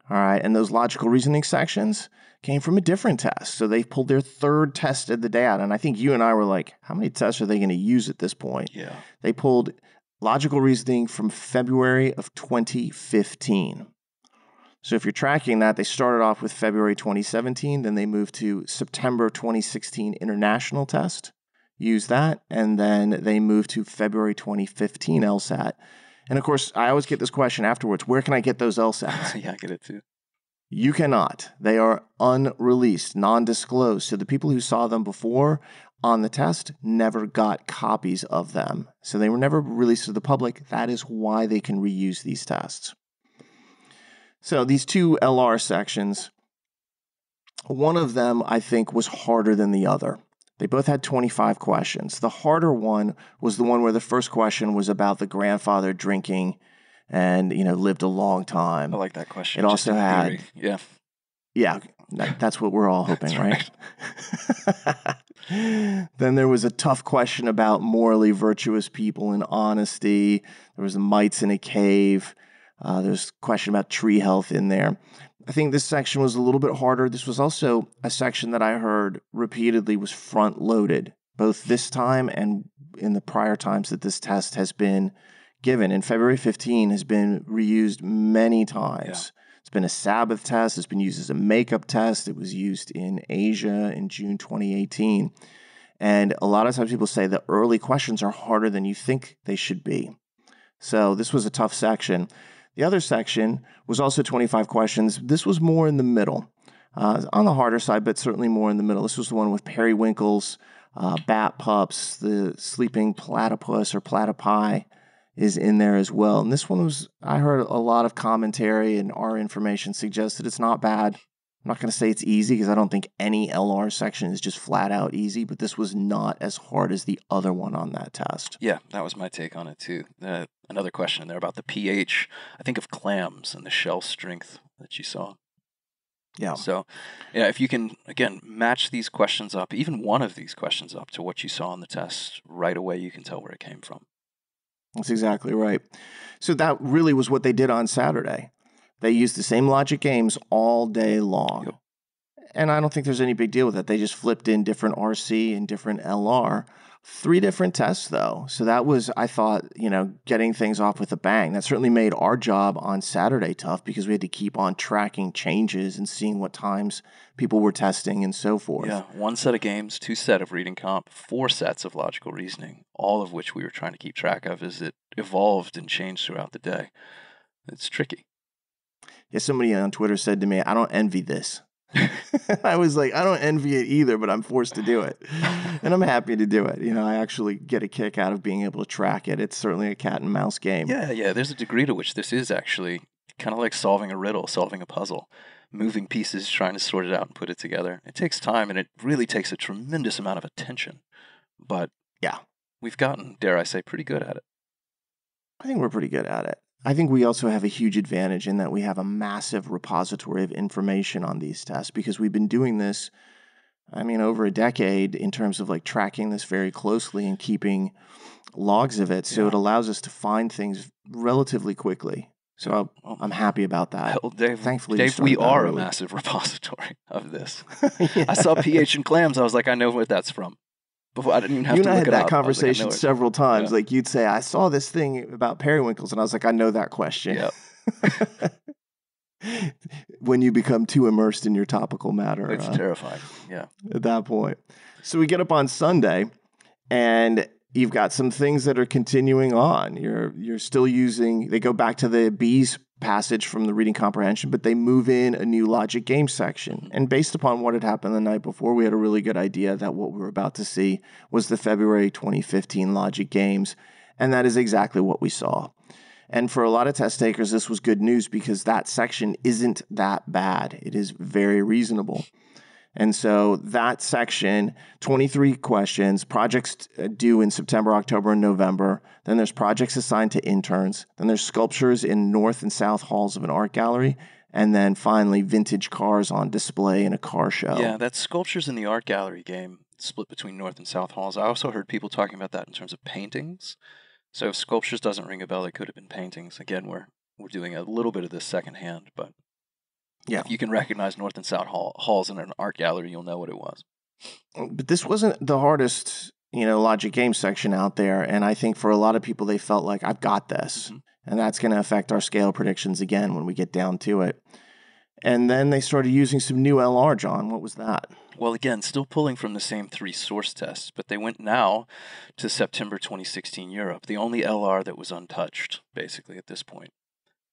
All right. And those logical reasoning sections came from a different test. So they pulled their third test of the day out. And I think you and I were like, how many tests are they going to use at this point? Yeah. They pulled logical reasoning from February of 2015. So if you're tracking that, they started off with February 2017, then they moved to September 2016 international test, use that, and then they moved to February 2015 LSAT. And of course, I always get this question afterwards, where can I get those LSATs? Yeah, I get it too. You cannot. They are unreleased, non-disclosed. So the people who saw them before on the test never got copies of them. So they were never released to the public. That is why they can reuse these tests. So these two LR sections, one of them I think was harder than the other. They both had 25 questions. The harder one was the one where the first question was about the grandfather drinking and, lived a long time. I like that question. It also had, theory. Yeah, that's what we're all hoping, right? Then there was a tough question about morally virtuous people and honesty. There was the mites in a cave. There's a question about tree health in there. I think this section was a little bit harder. This was also a section that I heard repeatedly was front-loaded, both this time and in the prior times that this test has been given. And February 15 has been reused many times. Yeah. It's been a Sabbath test. It's been used as a makeup test. It was used in Asia in June 2018. And a lot of times people say the early questions are harder than you think they should be. So this was a tough section. The other section was also 25 questions. This was more in the middle, on the harder side, but certainly more in the middle. This was the one with periwinkles, bat pups, the sleeping platypus or platypi is in there as well. And this one was, I heard a lot of commentary, and our information suggested it's not bad. I'm not going to say it's easy because I don't think any LR section is just flat out easy, but this was not as hard as the other one on that test. Yeah, that was my take on it too. Another question in there about the pH, I think of clams and the shell strength that you saw. Yeah. So, yeah, if you can, again, match these questions up, even one of these questions up to what you saw on the test, right away you can tell where it came from. That's exactly right. So that really was what they did on Saturday. They used the same logic games all day long. Yep. And I don't think there's any big deal with that. They just flipped in different RC and different LR 3 different tests, though. So that was, I thought, getting things off with a bang. That certainly made our job on Saturday tough because we had to keep on tracking changes and seeing what times people were testing and so forth. Yeah, 1 set of games, 2 set of reading comp, 4 sets of logical reasoning, all of which we were trying to keep track of as it evolved and changed throughout the day. It's tricky. Yeah, somebody on Twitter said to me, I don't envy this. I was like, I don't envy it either, but I'm forced to do it. And I'm happy to do it. I actually get a kick out of being able to track it. It's certainly a cat and mouse game. Yeah, there's a degree to which this is actually kind of like solving a riddle, solving a puzzle, moving pieces, trying to sort it out and put it together. It takes time, and it really takes a tremendous amount of attention. But yeah, we've gotten, dare I say, pretty good at it. I think we're pretty good at it. I think we also have a huge advantage in that we have a massive repository of information on these tests because we've been doing this, over a decade in terms of like tracking this very closely and keeping logs of it. So it allows us to find things relatively quickly. So I'm happy about that. Well, Dave, Thankfully, we are a massive repository of this. Yeah. I saw pH and clams. I was like, I know what that's from. Before I didn't even have to look it up. You and I had that conversation several times. Yeah. Like you'd say, I saw this thing about periwinkles, and I was like, I know that question. Yep. When you become too immersed in your topical matter. It's terrifying. Yeah. At that point. So we get up on Sunday, and you've got some things that are continuing on. You're still using, they go back to the B's passage from the reading comprehension, but they move in a new logic game section. And based upon what had happened the night before, we had a really good idea that what we were about to see was the February 2015 logic games. And that is exactly what we saw. And for a lot of test takers, this was good news because that section isn't that bad. It is very reasonable. And so that section, 23 questions, projects due in September, October, and November. Then there's projects assigned to interns. Then there's sculptures in north and south halls of an art gallery. And then finally, vintage cars on display in a car show. Yeah, that sculptures in the art gallery game split between north and south halls. I also heard people talking about that in terms of paintings. So if sculptures doesn't ring a bell, it could have been paintings. Again, we're doing a little bit of this secondhand, but yeah, if you can recognize north and south halls in an art gallery, you'll know what it was. But this wasn't the hardest, logic game section out there. And I think for a lot of people, they felt like, I've got this. Mm-hmm. And that's going to affect our scale predictions again when we get down to it. And then they started using some new LR, John. What was that? Well, again, still pulling from the same 3 source tests, but they went now to September 2016 Europe, the only LR that was untouched, basically, at this point.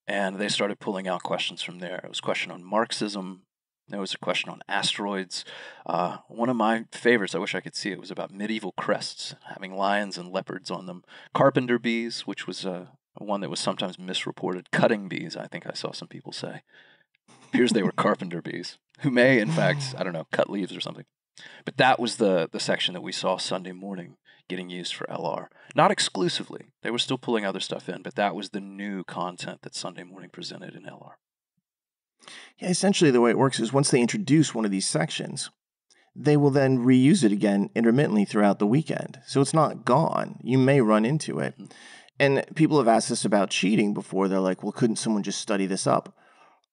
And they started pulling out questions from there. It was a question on Marxism. There was a question on asteroids. One of my favorites, I wish I could see it, was about medieval crests, having lions and leopards on them. Carpenter bees, which was one that was sometimes misreported. Cutting bees, I think I saw some people say. Appears they were carpenter bees, who may, in fact, cut leaves or something. But that was the section that we saw Sunday morning getting used for LR. Not exclusively. They were still pulling other stuff in, but that was the new content that Sunday morning presented in LR. Yeah, essentially the way it works is once they introduce one of these sections, they will then reuse it again intermittently throughout the weekend. So it's not gone. You may run into it. Mm-hmm. And people have asked us about cheating before. They're like, well, couldn't someone just study this up?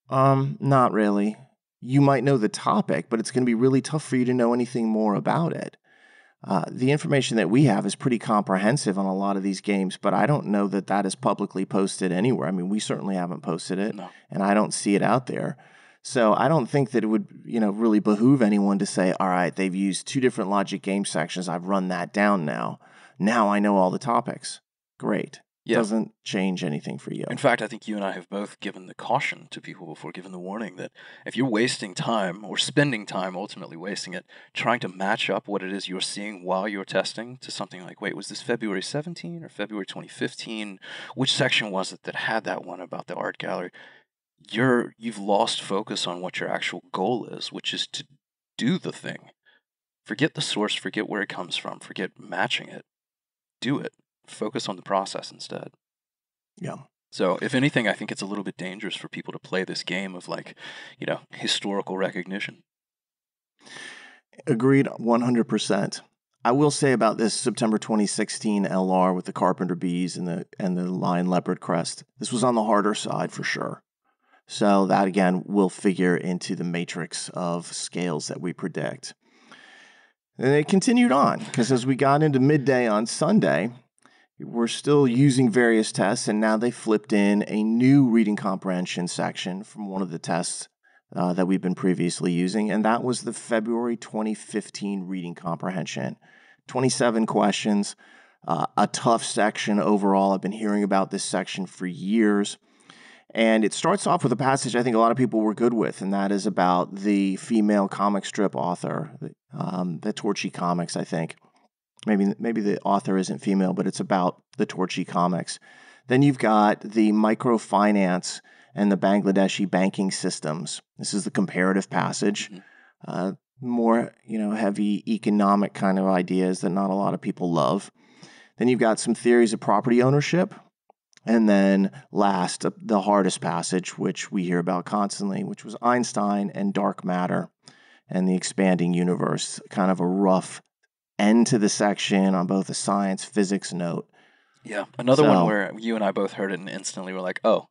Not really. You might know the topic, but it's going to be really tough for you to know anything more about it. The information that we have is pretty comprehensive on a lot of these games, but I don't know that that is publicly posted anywhere. We certainly haven't posted it, no. And I don't see it out there. So I don't think that it would, really behoove anyone to say, all right, they've used 2 different logic game sections. I've run that down now. Now I know all the topics. Great. Yeah. Doesn't change anything for you. In fact, I think you and I have both given the caution to people before, given the warning that if you're wasting time or spending time, ultimately wasting it, trying to match up what it is you're seeing while you're testing to something like, wait, was this February 17 or February 2015? Which section was it that had that one about the art gallery? You've lost focus on what your actual goal is, which is to do the thing. Forget the source, forget where it comes from, forget matching it. Do it. Focus on the process instead. Yeah. So if anything, I think it's a little bit dangerous for people to play this game of historical recognition. Agreed 100%. I will say about this September 2016 LR with the carpenter bees and the lion leopard crest, this was on the harder side for sure. So that again will figure into the matrix of scales that we predict. And it continued on because as we got into midday on Sunday, we're still using various tests, and now they flipped in a new reading comprehension section from one of the tests that we've been previously using, and that was the February 2015 reading comprehension. 27 questions, a tough section overall. I've been hearing about this section for years. And it starts off with a passage I think a lot of people were good with, and that is about the female comic strip author, the Torchy Comics, I think. Maybe the author isn't female, but it's about the Torchy Comics. Then you've got the microfinance and the Bangladeshi banking systems. This is the comparative passage. More, heavy economic kind of ideas that not a lot of people love. Then you've got some theories of property ownership. And then last, the hardest passage, which we hear about constantly, which was Einstein and dark matter and the expanding universe. Kind of a rough end to the section on both a science, physics note. Yeah, another one where you and I both heard it and instantly were like, oh,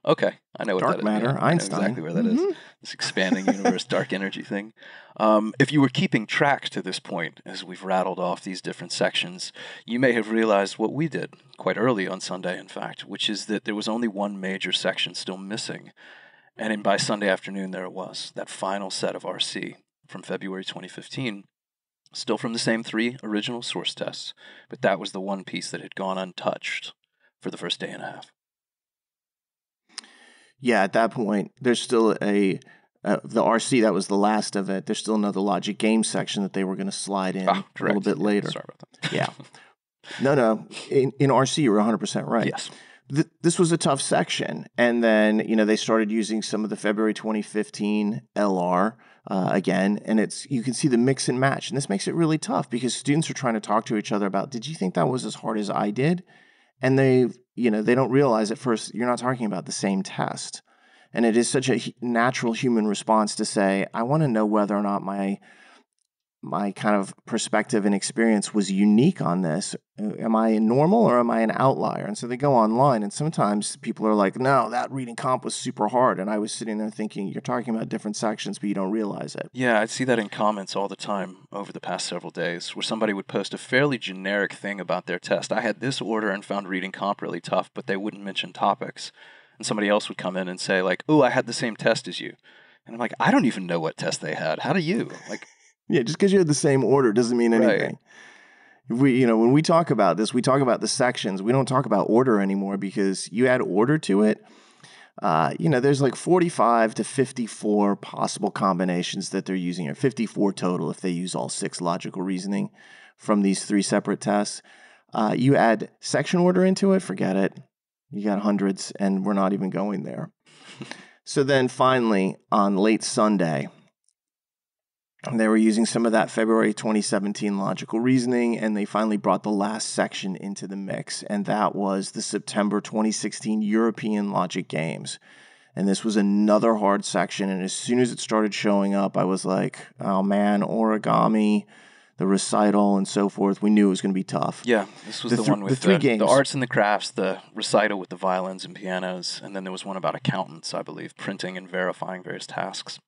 okay, I know what dark that matter, is. Yeah, Einstein. I know exactly where that is. This expanding universe, dark energy thing. If you were keeping track to this point, as we've rattled off these different sections, you may have realized what we did quite early on Sunday, in fact, which is that there was only one major section still missing. And by Sunday afternoon, there it was, that final set of RC from February 2015. Still from the same 3 original source tests, but that was the one piece that had gone untouched for the first day and a half. Yeah, at that point, there's still the RC, that was the last of it. There's still another logic game section that they were going to slide in a little bit later. Sorry about that. Yeah. No. In RC, you were 100% right. Yes. This was a tough section. And then, they started using some of the February 2015 LR again. And you can see the mix and match. And this makes it really tough because students are trying to talk to each other about, did you think that was as hard as I did? And they don't realize at first you're not talking about the same test. And it is such a natural human response to say, I want to know whether or not my kind of perspective and experience was unique on this. Am I normal or am I an outlier? And so they go online, and sometimes people are like, no, that reading comp was super hard. And I was sitting there thinking, you're talking about different sections, but you don't realize it. Yeah, I see that in comments all the time over the past several days, where somebody would post a fairly generic thing about their test. I had this order and found reading comp really tough, but they wouldn't mention topics. And somebody else would come in and say, like, oh, I had the same test as you. And I'm like, I don't even know what test they had. How do you? Like, yeah, just because you had the same order doesn't mean anything. Right. When we talk about this, we talk about the sections. We don't talk about order anymore because you add order to it. There's like 45 to 54 possible combinations that they're using, or 54 total if they use all 6 logical reasoning from these 3 separate tests. You add section order into it, forget it. You got hundreds, and we're not even going there. So then finally, on late Sunday, they were using some of that February 2017 logical reasoning, and they finally brought the last section into the mix, and that was the September 2016 European Logic Games. And this was another hard section, and as soon as it started showing up, I was like, oh man, origami, the recital, and so forth. We knew it was going to be tough. Yeah, this was the one with the 3 games. The arts and the crafts, the recital with the violins and pianos, and then there was one about accountants, I believe, printing and verifying various tasks.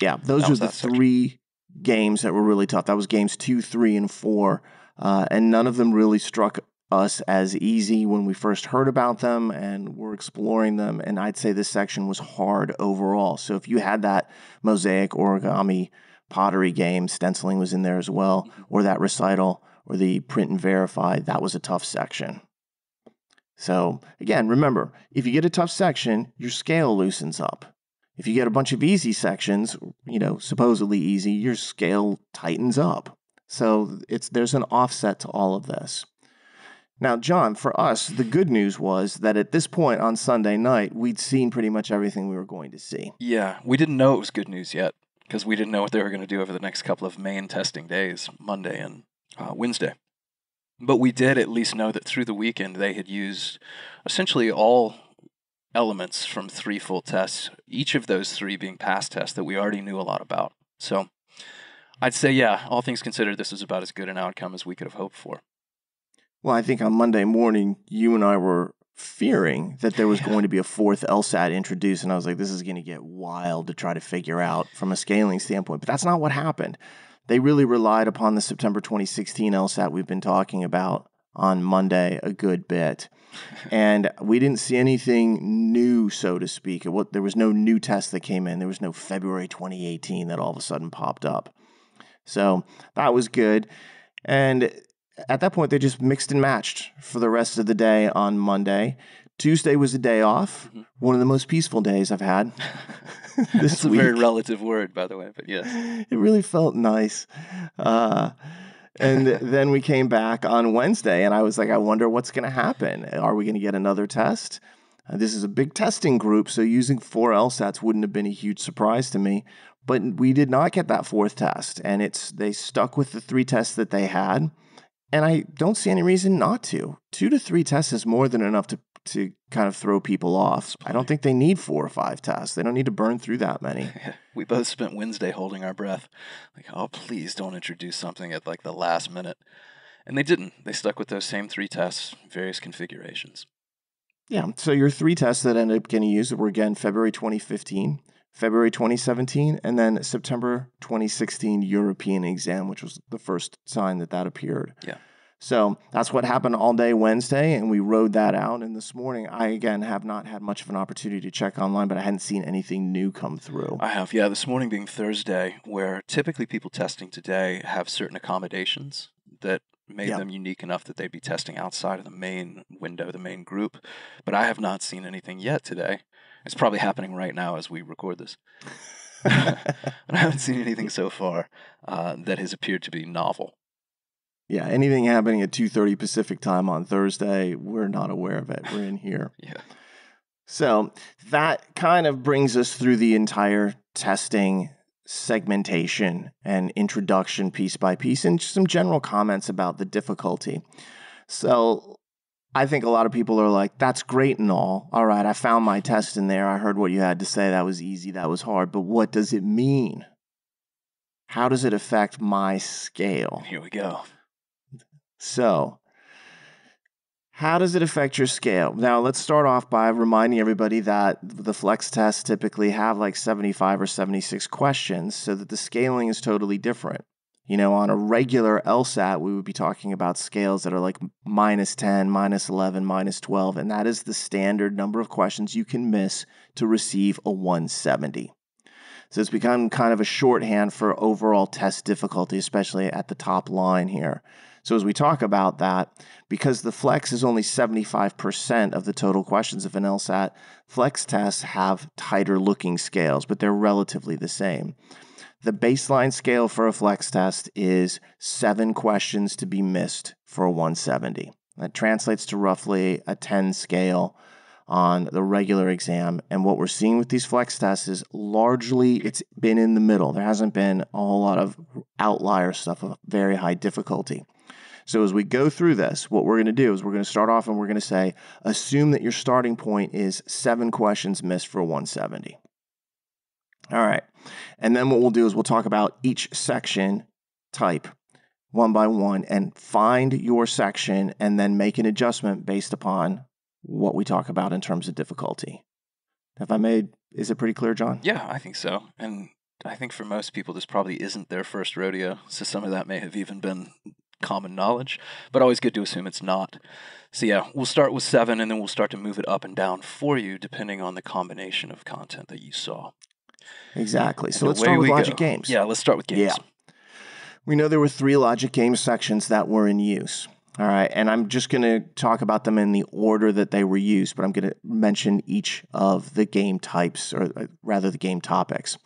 Yeah, those were the 3 games that were really tough. That was games 2, 3, and 4. And none of them really struck us as easy when we first heard about them and were exploring them. And I'd say this section was hard overall. So if you had that mosaic, origami, pottery game, stenciling was in there as well, or that recital, or the print and verify, that was a tough section. So again, remember, if you get a tough section, your scale loosens up. If you get a bunch of easy sections, supposedly easy, your scale tightens up. So there's an offset to all of this. Now, John, for us, the good news was that at this point on Sunday night, we'd seen pretty much everything we were going to see. Yeah, we didn't know it was good news yet because we didn't know what they were going to do over the next couple of main testing days, Monday and Wednesday. But we did at least know that through the weekend they had used essentially all elements from 3 full tests, each of those 3 being past tests that we already knew a lot about. So I'd say, yeah, all things considered, this was about as good an outcome as we could have hoped for. Well, I think on Monday morning, you and I were fearing that there was going to be a 4th LSAT introduced, and I was like, this is going to get wild to try to figure out from a scaling standpoint. But that's not what happened. they really relied upon the September 2016 LSAT we've been talking about on Monday a good bit. And we didn't see anything new, so to speak. There was no new test that came in. There was no February 2018 that all of a sudden popped up. So that was good. And at that point, they just mixed and matched for the rest of the day on Monday. Tuesday was a day off, one of the most peaceful days I've had this week. It's a very relative word, by the way, but yes. It really felt nice. And then we came back on Wednesday, and I was like, I wonder what's going to happen. Are we going to get another test? This is a big testing group, so using 4 LSATs wouldn't have been a huge surprise to me. But we did not get that 4th test, and they stuck with the 3 tests that they had, and I don't see any reason not to. 2 to 3 tests is more than enough to kind of throw people off. I don't think they need 4 or 5 tests. They don't need to burn through that many. We both spent Wednesday holding our breath. Like, oh, please don't introduce something at like the last minute. And they didn't. They stuck with those same 3 tests, various configurations. Yeah, so your 3 tests that ended up getting used were, again, February 2015, February 2017, and then September 2016 European exam, which was the first sign that appeared. Yeah. So that's what happened all day Wednesday, and we rode that out. And this morning, I, again, have not had much of an opportunity to check online, but I hadn't seen anything new come through. I have, yeah. This morning being Thursday, where typically people testing today have certain accommodations that made them unique enough that they'd be testing outside of the main window, the main group. But I have not seen anything yet today. It's probably happening right now as we record this. I haven't seen anything so far that has appeared to be novel. Yeah, anything happening at 2:30 Pacific time on Thursday, we're not aware of it. We're in here. Yeah. So that kind of brings us through the entire testing segmentation and introduction piece by piece, and some general comments about the difficulty. So I think a lot of people are like, that's great and all. All right, I found my test in there. I heard what you had to say. That was easy. That was hard. But what does it mean? How does it affect my scale? Here we go. So, how does it affect your scale? Now, let's start off by reminding everybody that the Flex tests typically have like 75 or 76 questions, so that the scaling is totally different. You know, on a regular LSAT, we would be talking about scales that are like -10, -11, -12, and that is the standard number of questions you can miss to receive a 170. So it's become kind of a shorthand for overall test difficulty, especially at the top line here. So as we talk about that, because the Flex is only 75% of the total questions of an LSAT, Flex tests have tighter looking scales, but they're relatively the same. The baseline scale for a Flex test is 7 questions to be missed for a 170. That translates to roughly a 10 scale on the regular exam. And what we're seeing with these Flex tests is largely it's been in the middle. There hasn't been a whole lot of outlier stuff of very high difficulty. So as we go through this, what we're going to do is we're going to start off and we're going to say, assume that your starting point is 7 questions missed for 170. All right. And then what we'll do is we'll talk about each section type one by one and find your section and then make an adjustment based upon what we talk about in terms of difficulty. Is it pretty clear, John? Yeah, I think so. And I think for most people, this probably isn't their first rodeo. So some of that may have even been common knowledge, but always good to assume it's not. So yeah, we'll start with 7 and then we'll start to move it up and down for you depending on the combination of content that you saw. Exactly. So let's start with logic games. Yeah, let's start with games. Yeah. We know there were 3 logic game sections that were in use. All right, and I'm just going to talk about them in the order that they were used, but I'm going to mention each of the game types, or rather the game topics.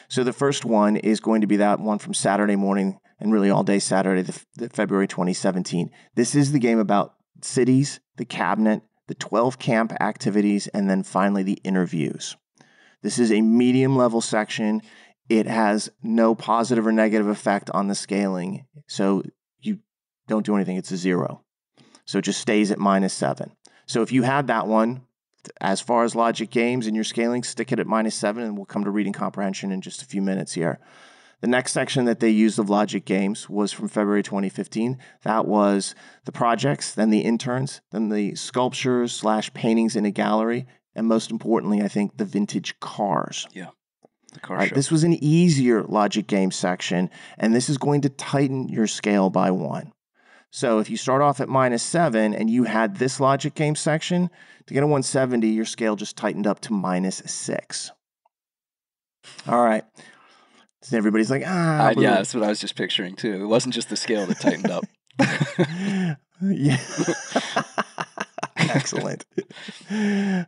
So the first one is going to be that one from Saturday morning and really all day Saturday, the February 2017. This is the game about cities, the cabinet, the 12 camp activities, and then finally the interviews. This is a medium level section. It has no positive or negative effect on the scaling. So you don't do anything. It's a 0. So it just stays at -7. So if you had that one, as far as logic games and your scaling, stick it at -7, and we'll come to reading comprehension in just a few minutes here. The next section that they used of logic games was from February 2015. That was the projects, then the interns, then the sculptures / paintings in a gallery, and most importantly, I think, the vintage cars. Yeah. The car All right, show. this was an easier logic game section, and this is going to tighten your scale by 1. So if you start off at -7 and you had this logic game section, to get a 170, your scale just tightened up to -6. All right. So everybody's like, boo. Yeah, that's what I was just picturing too. It wasn't just the scale that tightened up. Yeah. Excellent.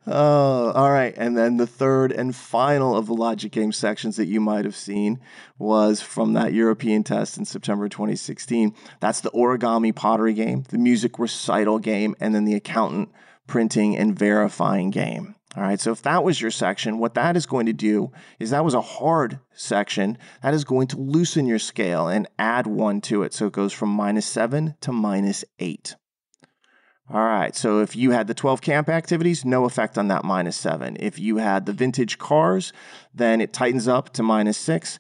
Oh, all right. And then the third and final of the logic game sections that you might have seen was from that European test in September 2016. That's the origami pottery game, the music recital game, and then the accountant printing and verifying game. All right, so if that was your section, what that is going to do is that was a hard section. That is going to loosen your scale and add 1 to it. So it goes from -7 to -8. All right, so if you had the 12 camp activities, no effect on that -7. If you had the vintage cars, then it tightens up to -6.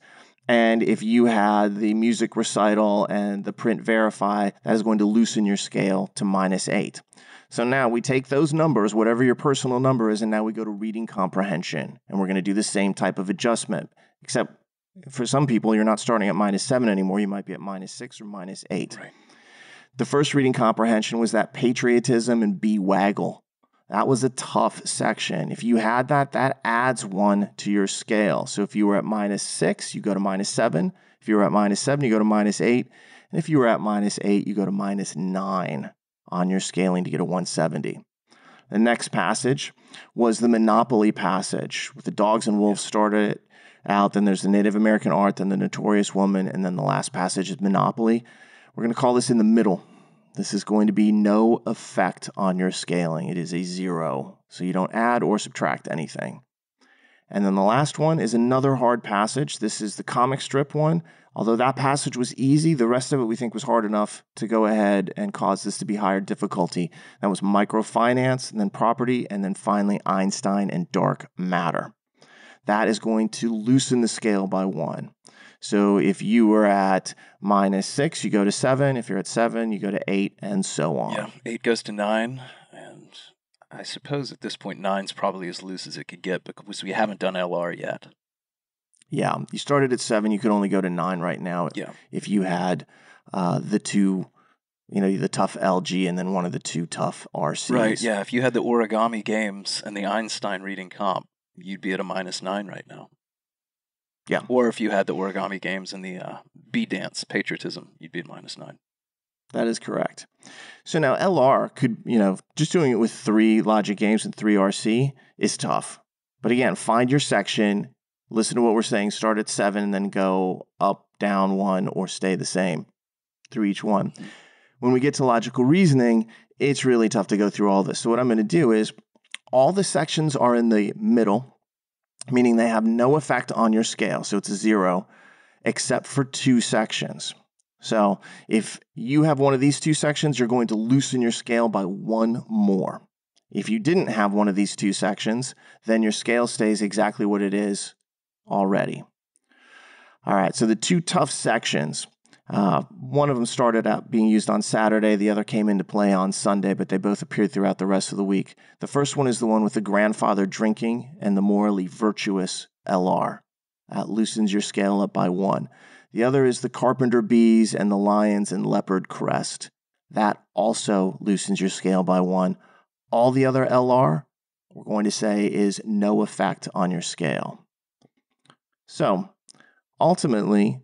And if you had the music recital and the print verify, that is going to loosen your scale to -8. So now we take those numbers, whatever your personal number is, and now we go to reading comprehension. And we're going to do the same type of adjustment, except for some people, you're not starting at -7 anymore. You might be at -6 or -8. Right. The first reading comprehension was that patriotism and be-waggle. That was a tough section. If you had that, that adds 1 to your scale. So if you were at -6, you go to -7. If you were at -7, you go to -8. And if you were at -8, you go to -9 on your scaling to get a 170. The next passage was the Monopoly passage. With the dogs and wolves started it out. Then there's the Native American art, then the Notorious Woman, and then the last passage is Monopoly. We're going to call this in the middle. This is going to be no effect on your scaling. It is a 0. So you don't add or subtract anything. And then the last one is another hard passage. This is the comic strip one. Although that passage was easy, the rest of it we think was hard enough to go ahead and cause this to be higher difficulty. That was microfinance, and then property, and then finally Einstein and dark matter. That is going to loosen the scale by 1. So if you were at -6, you go to 7. If you're at 7, you go to 8, and so on. Yeah, 8 goes to 9, and I suppose at this point 9's probably as loose as it could get because we haven't done LR yet. Yeah, you started at 7. You could only go to 9 right now. Yeah. If you had the two, the tough LG and then one of the two tough RCs. Right, yeah. If you had the origami games and the Einstein reading comp, you'd be at a -9 right now. Yeah. Or if you had the origami games and the B-dance, patriotism, you'd be at -9. That is correct. So now LR could, just doing it with 3 logic games and 3 RC is tough. But again, find your section, listen to what we're saying, start at 7 and then go up, down 1, or stay the same through each one. When we get to logical reasoning, it's really tough to go through all this. So what I'm going to do is all the sections are in the middle, meaning they have no effect on your scale. So it's a 0, except for 2 sections. So if you have one of these 2 sections, you're going to loosen your scale by 1 more. If you didn't have one of these 2 sections, then your scale stays exactly what it is already. All right, so the 2 tough sections, one of them started out being used on Saturday, the other came into play on Sunday, but they both appeared throughout the rest of the week. The first one is the one with the grandfather drinking and the morally virtuous LR. That loosens your scale up by 1. The other is the carpenter bees and the lions and leopard crest. That also loosens your scale by 1. All the other LR, we're going to say, is no effect on your scale. So, ultimately,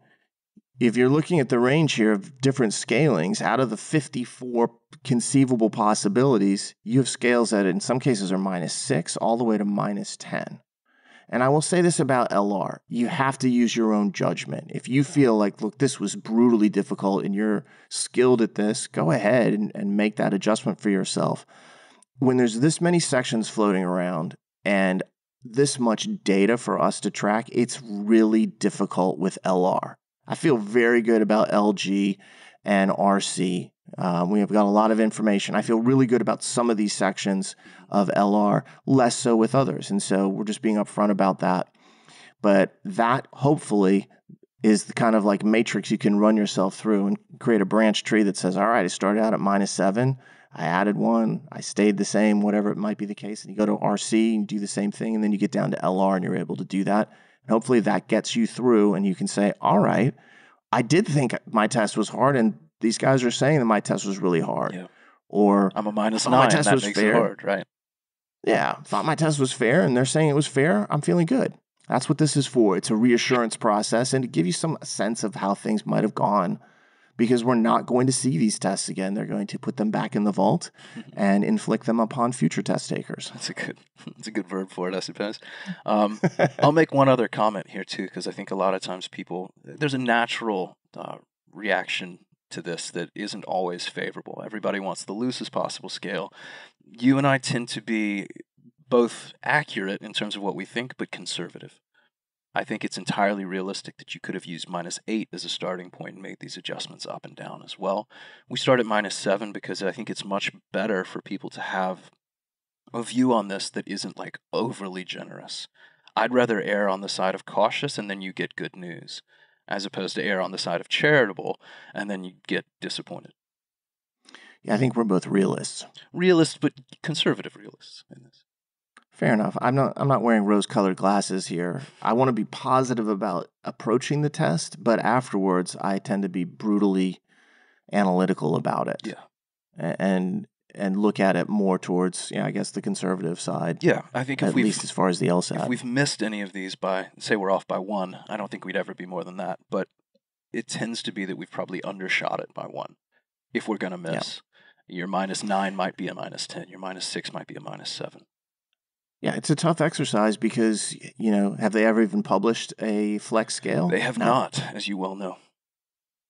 if you're looking at the range here of different scalings, out of the 54 conceivable possibilities, you have scales that in some cases are -6 all the way to -10. And I will say this about LR. You have to use your own judgment. If you feel like, look, this was brutally difficult and you're skilled at this, go ahead and make that adjustment for yourself. When there's this many sections floating around and this much data for us to track, it's really difficult with LR. I feel very good about LG and RC. We have got a lot of information. I feel really good about some of these sections of LR, less so with others. And so we're just being upfront about that. But that hopefully is the kind of like matrix you can run yourself through and create a branch tree that says, all right, I started out at -7. I added 1, I stayed the same, whatever it might be the case. And you go to RC and do the same thing. And then you get down to LR and you're able to do that. Hopefully that gets you through and you can say, all right, I did think my test was hard, and these guys are saying that my test was really hard. Yeah. Or I'm a I minus thought my 9. test That was makes it fair. hard, right? Yeah, thought my test was fair, and they're saying it was fair. I'm feeling good. That's what this is for. It's a reassurance process and to give you some sense of how things might have gone, because we're not going to see these tests again. They're going to put them back in the vault and inflict them upon future test takers. That's a good verb for it, I suppose. I'll make one other comment here too, because I think a lot of times there's a natural reaction to this that isn't always favorable. Everybody wants the loosest possible scale. You and I tend to be both accurate in terms of what we think, but conservative. I think it's entirely realistic that you could have used -8 as a starting point and made these adjustments up and down as well. We start at -7 because I think it's much better for people to have a view on this that isn't like overly generous. I'd rather err on the side of cautious and then you get good news, as opposed to err on the side of charitable and then you get disappointed. Yeah, I think we're both realists. Realist, but conservative realists in this. Fair enough. I'm not wearing rose-colored glasses here. I want to be positive about approaching the test, but afterwards I tend to be brutally analytical about it. Yeah. And look at it more towards, I guess, the conservative side. Yeah, I think at least as far as the LSAT. If we've missed any of these by, say we're off by 1, I don't think we'd ever be more than that, but it tends to be that we've probably undershot it by 1 if we're going to miss. Yeah. Your -9 might be a -10. Your -6 might be a -7. Yeah, it's a tough exercise because, have they ever even published a flex scale? They have not, as you well know.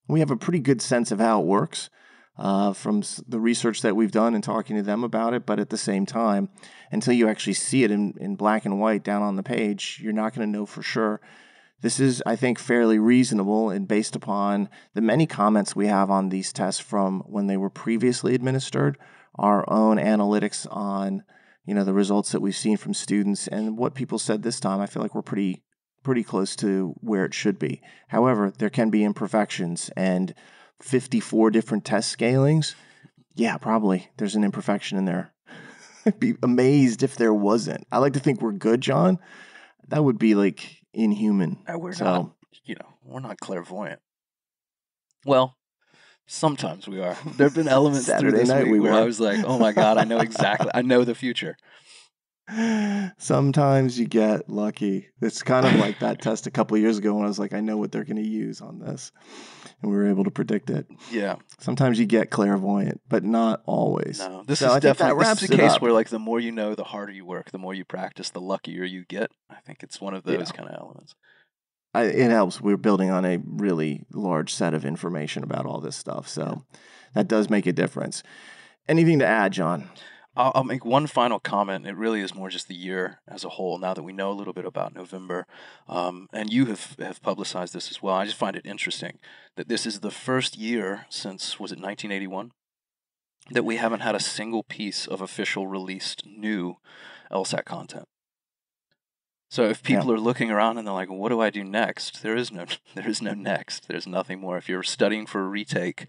We have a pretty good sense of how it works from the research that we've done and talking to them about it. But at the same time, until you actually see it in black and white down on the page, you're not going to know for sure. This is, I think, fairly reasonable and based upon the many comments we have on these tests from when they were previously administered, our own analytics on the results that we've seen from students and what people said this time. I feel like we're pretty close to where it should be. However, there can be imperfections, and 54 different test scalings, yeah, probably there's an imperfection in there. I'd be amazed if there wasn't. I like to think we're good, John. That would be like inhuman. We're not clairvoyant. Well, sometimes we are. There have been elements through this week where I was like, oh my God, I know the future. Sometimes you get lucky. It's kind of like that test a couple of years ago when I was like, I know what they're going to use on this. And we were able to predict it. Yeah. Sometimes you get clairvoyant, but not always. No, this is definitely the case where like the more you know, the harder you work, the more you practice, the luckier you get. I think it's one of those kind of elements. It helps. We're building on a really large set of information about all this stuff. So that does make a difference. Anything to add, John? I'll make one final comment. It really is more just the year as a whole, now that we know a little bit about November. And you have publicized this as well. I just find it interesting that this is the first year since, was it 1981, that we haven't had a single piece of official released new LSAT content. So if people are looking around and they're like, what do I do next? There is no next. There's nothing more. If you're studying for a retake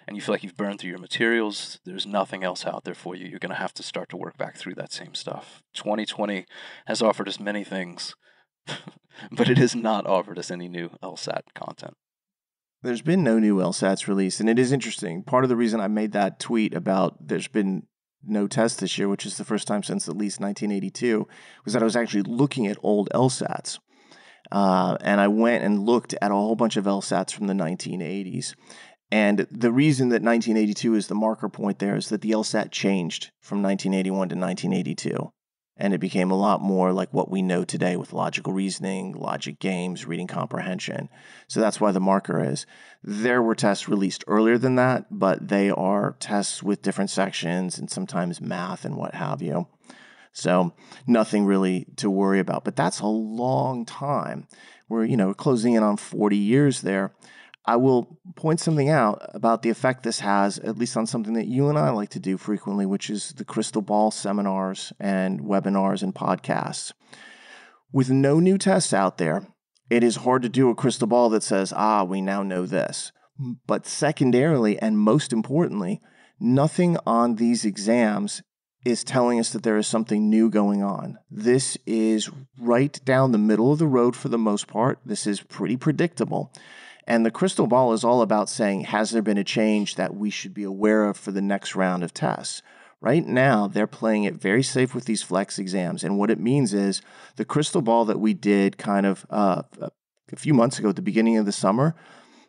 and you feel like you've burned through your materials, there's nothing else out there for you. You're going to have to start to work back through that same stuff. 2020 has offered us many things, but it has not offered us any new LSAT content. There's been no new LSATs released, and it is interesting. Part of the reason I made that tweet about there's been no test this year, which is the first time since at least 1982, was that I was actually looking at old LSATs. And I went and looked at a whole bunch of LSATs from the 1980s. And the reason that 1982 is the marker point there is that the LSAT changed from 1981 to 1982. And it became a lot more like what we know today with logical reasoning, logic games, reading comprehension. So that's why the marker is. There were tests released earlier than that, but they are tests with different sections and sometimes math and what have you. So nothing really to worry about. But that's a long time. We're closing in on 40 years there. I will point something out about the effect this has, at least on something that you and I like to do frequently, which is the crystal ball seminars and webinars and podcasts. With no new tests out there, it is hard to do a crystal ball that says, we now know this. But secondarily, and most importantly, nothing on these exams is telling us that there is something new going on. This is right down the middle of the road for the most part. This is pretty predictable. And the crystal ball is all about saying, has there been a change that we should be aware of for the next round of tests? Right now, they're playing it very safe with these flex exams. And what it means is the crystal ball that we did kind of a few months ago at the beginning of the summer,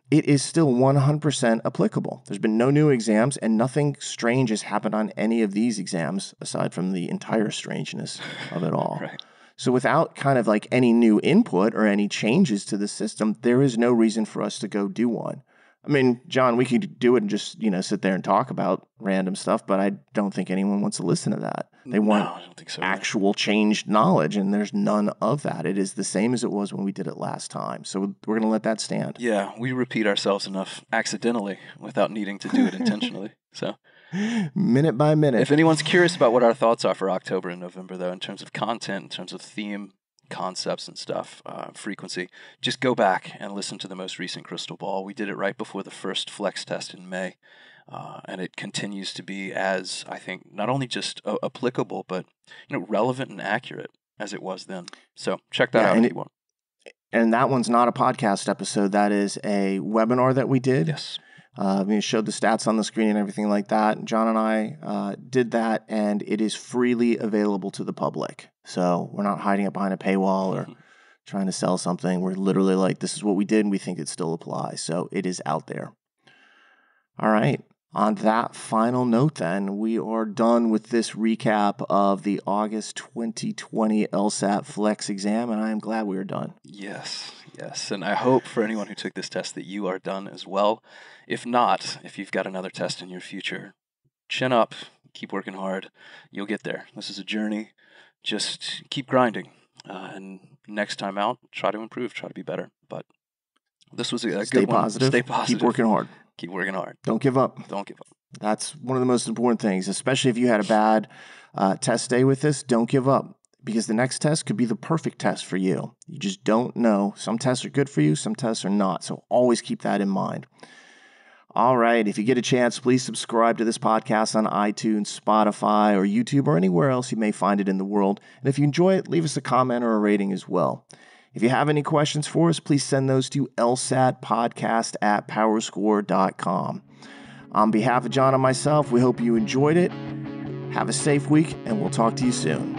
it is still 100% applicable. There's been no new exams, and nothing strange has happened on any of these exams aside from the entire strangeness of it all. Right. So without kind of like any new input or any changes to the system, there is no reason for us to go do one. I mean, John, we could do it and just, sit there and talk about random stuff, but I don't think anyone wants to listen to that. They want I don't think so. actual changed knowledge, and there's none of that. It is the same as it was when we did it last time. So we're going to let that stand. Yeah, we repeat ourselves enough accidentally without needing to do it intentionally. So, minute by minute. If anyone's curious about what our thoughts are for October and November, though, in terms of content, in terms of theme, concepts and stuff, frequency, just go back and listen to the most recent crystal ball. We did it right before the first flex test in May, and it continues to be as, I think, not only just applicable, but relevant and accurate as it was then. So check that out if you want. And that one's not a podcast episode. That is a webinar that we did. Yes. We showed the stats on the screen and everything like that. John and I did that, and it is freely available to the public. So we're not hiding it behind a paywall or trying to sell something. We're literally like, this is what we did, and we think it still applies. So it is out there. All right. On that final note, then, we are done with this recap of the August 2020 LSAT-Flex exam, and I am glad we are done. Yes. And I hope for anyone who took this test that you are done as well. If not, if you've got another test in your future, chin up, keep working hard. You'll get there. This is a journey. Just keep grinding. And next time out, try to improve, try to be better. But this was a good one. Positive. Stay positive. Keep working hard. Keep working hard. Don't give up. That's one of the most important things, especially if you had a bad test day with this. Don't give up, because the next test could be the perfect test for you. You just don't know. Some tests are good for you, some tests are not. So always keep that in mind. All right. If you get a chance, please subscribe to this podcast on iTunes, Spotify, or YouTube, or anywhere else you may find it in the world. And if you enjoy it, leave us a comment or a rating as well. If you have any questions for us, please send those to lsatpodcast@powerscore.com. On behalf of John and myself, we hope you enjoyed it. Have a safe week, and we'll talk to you soon.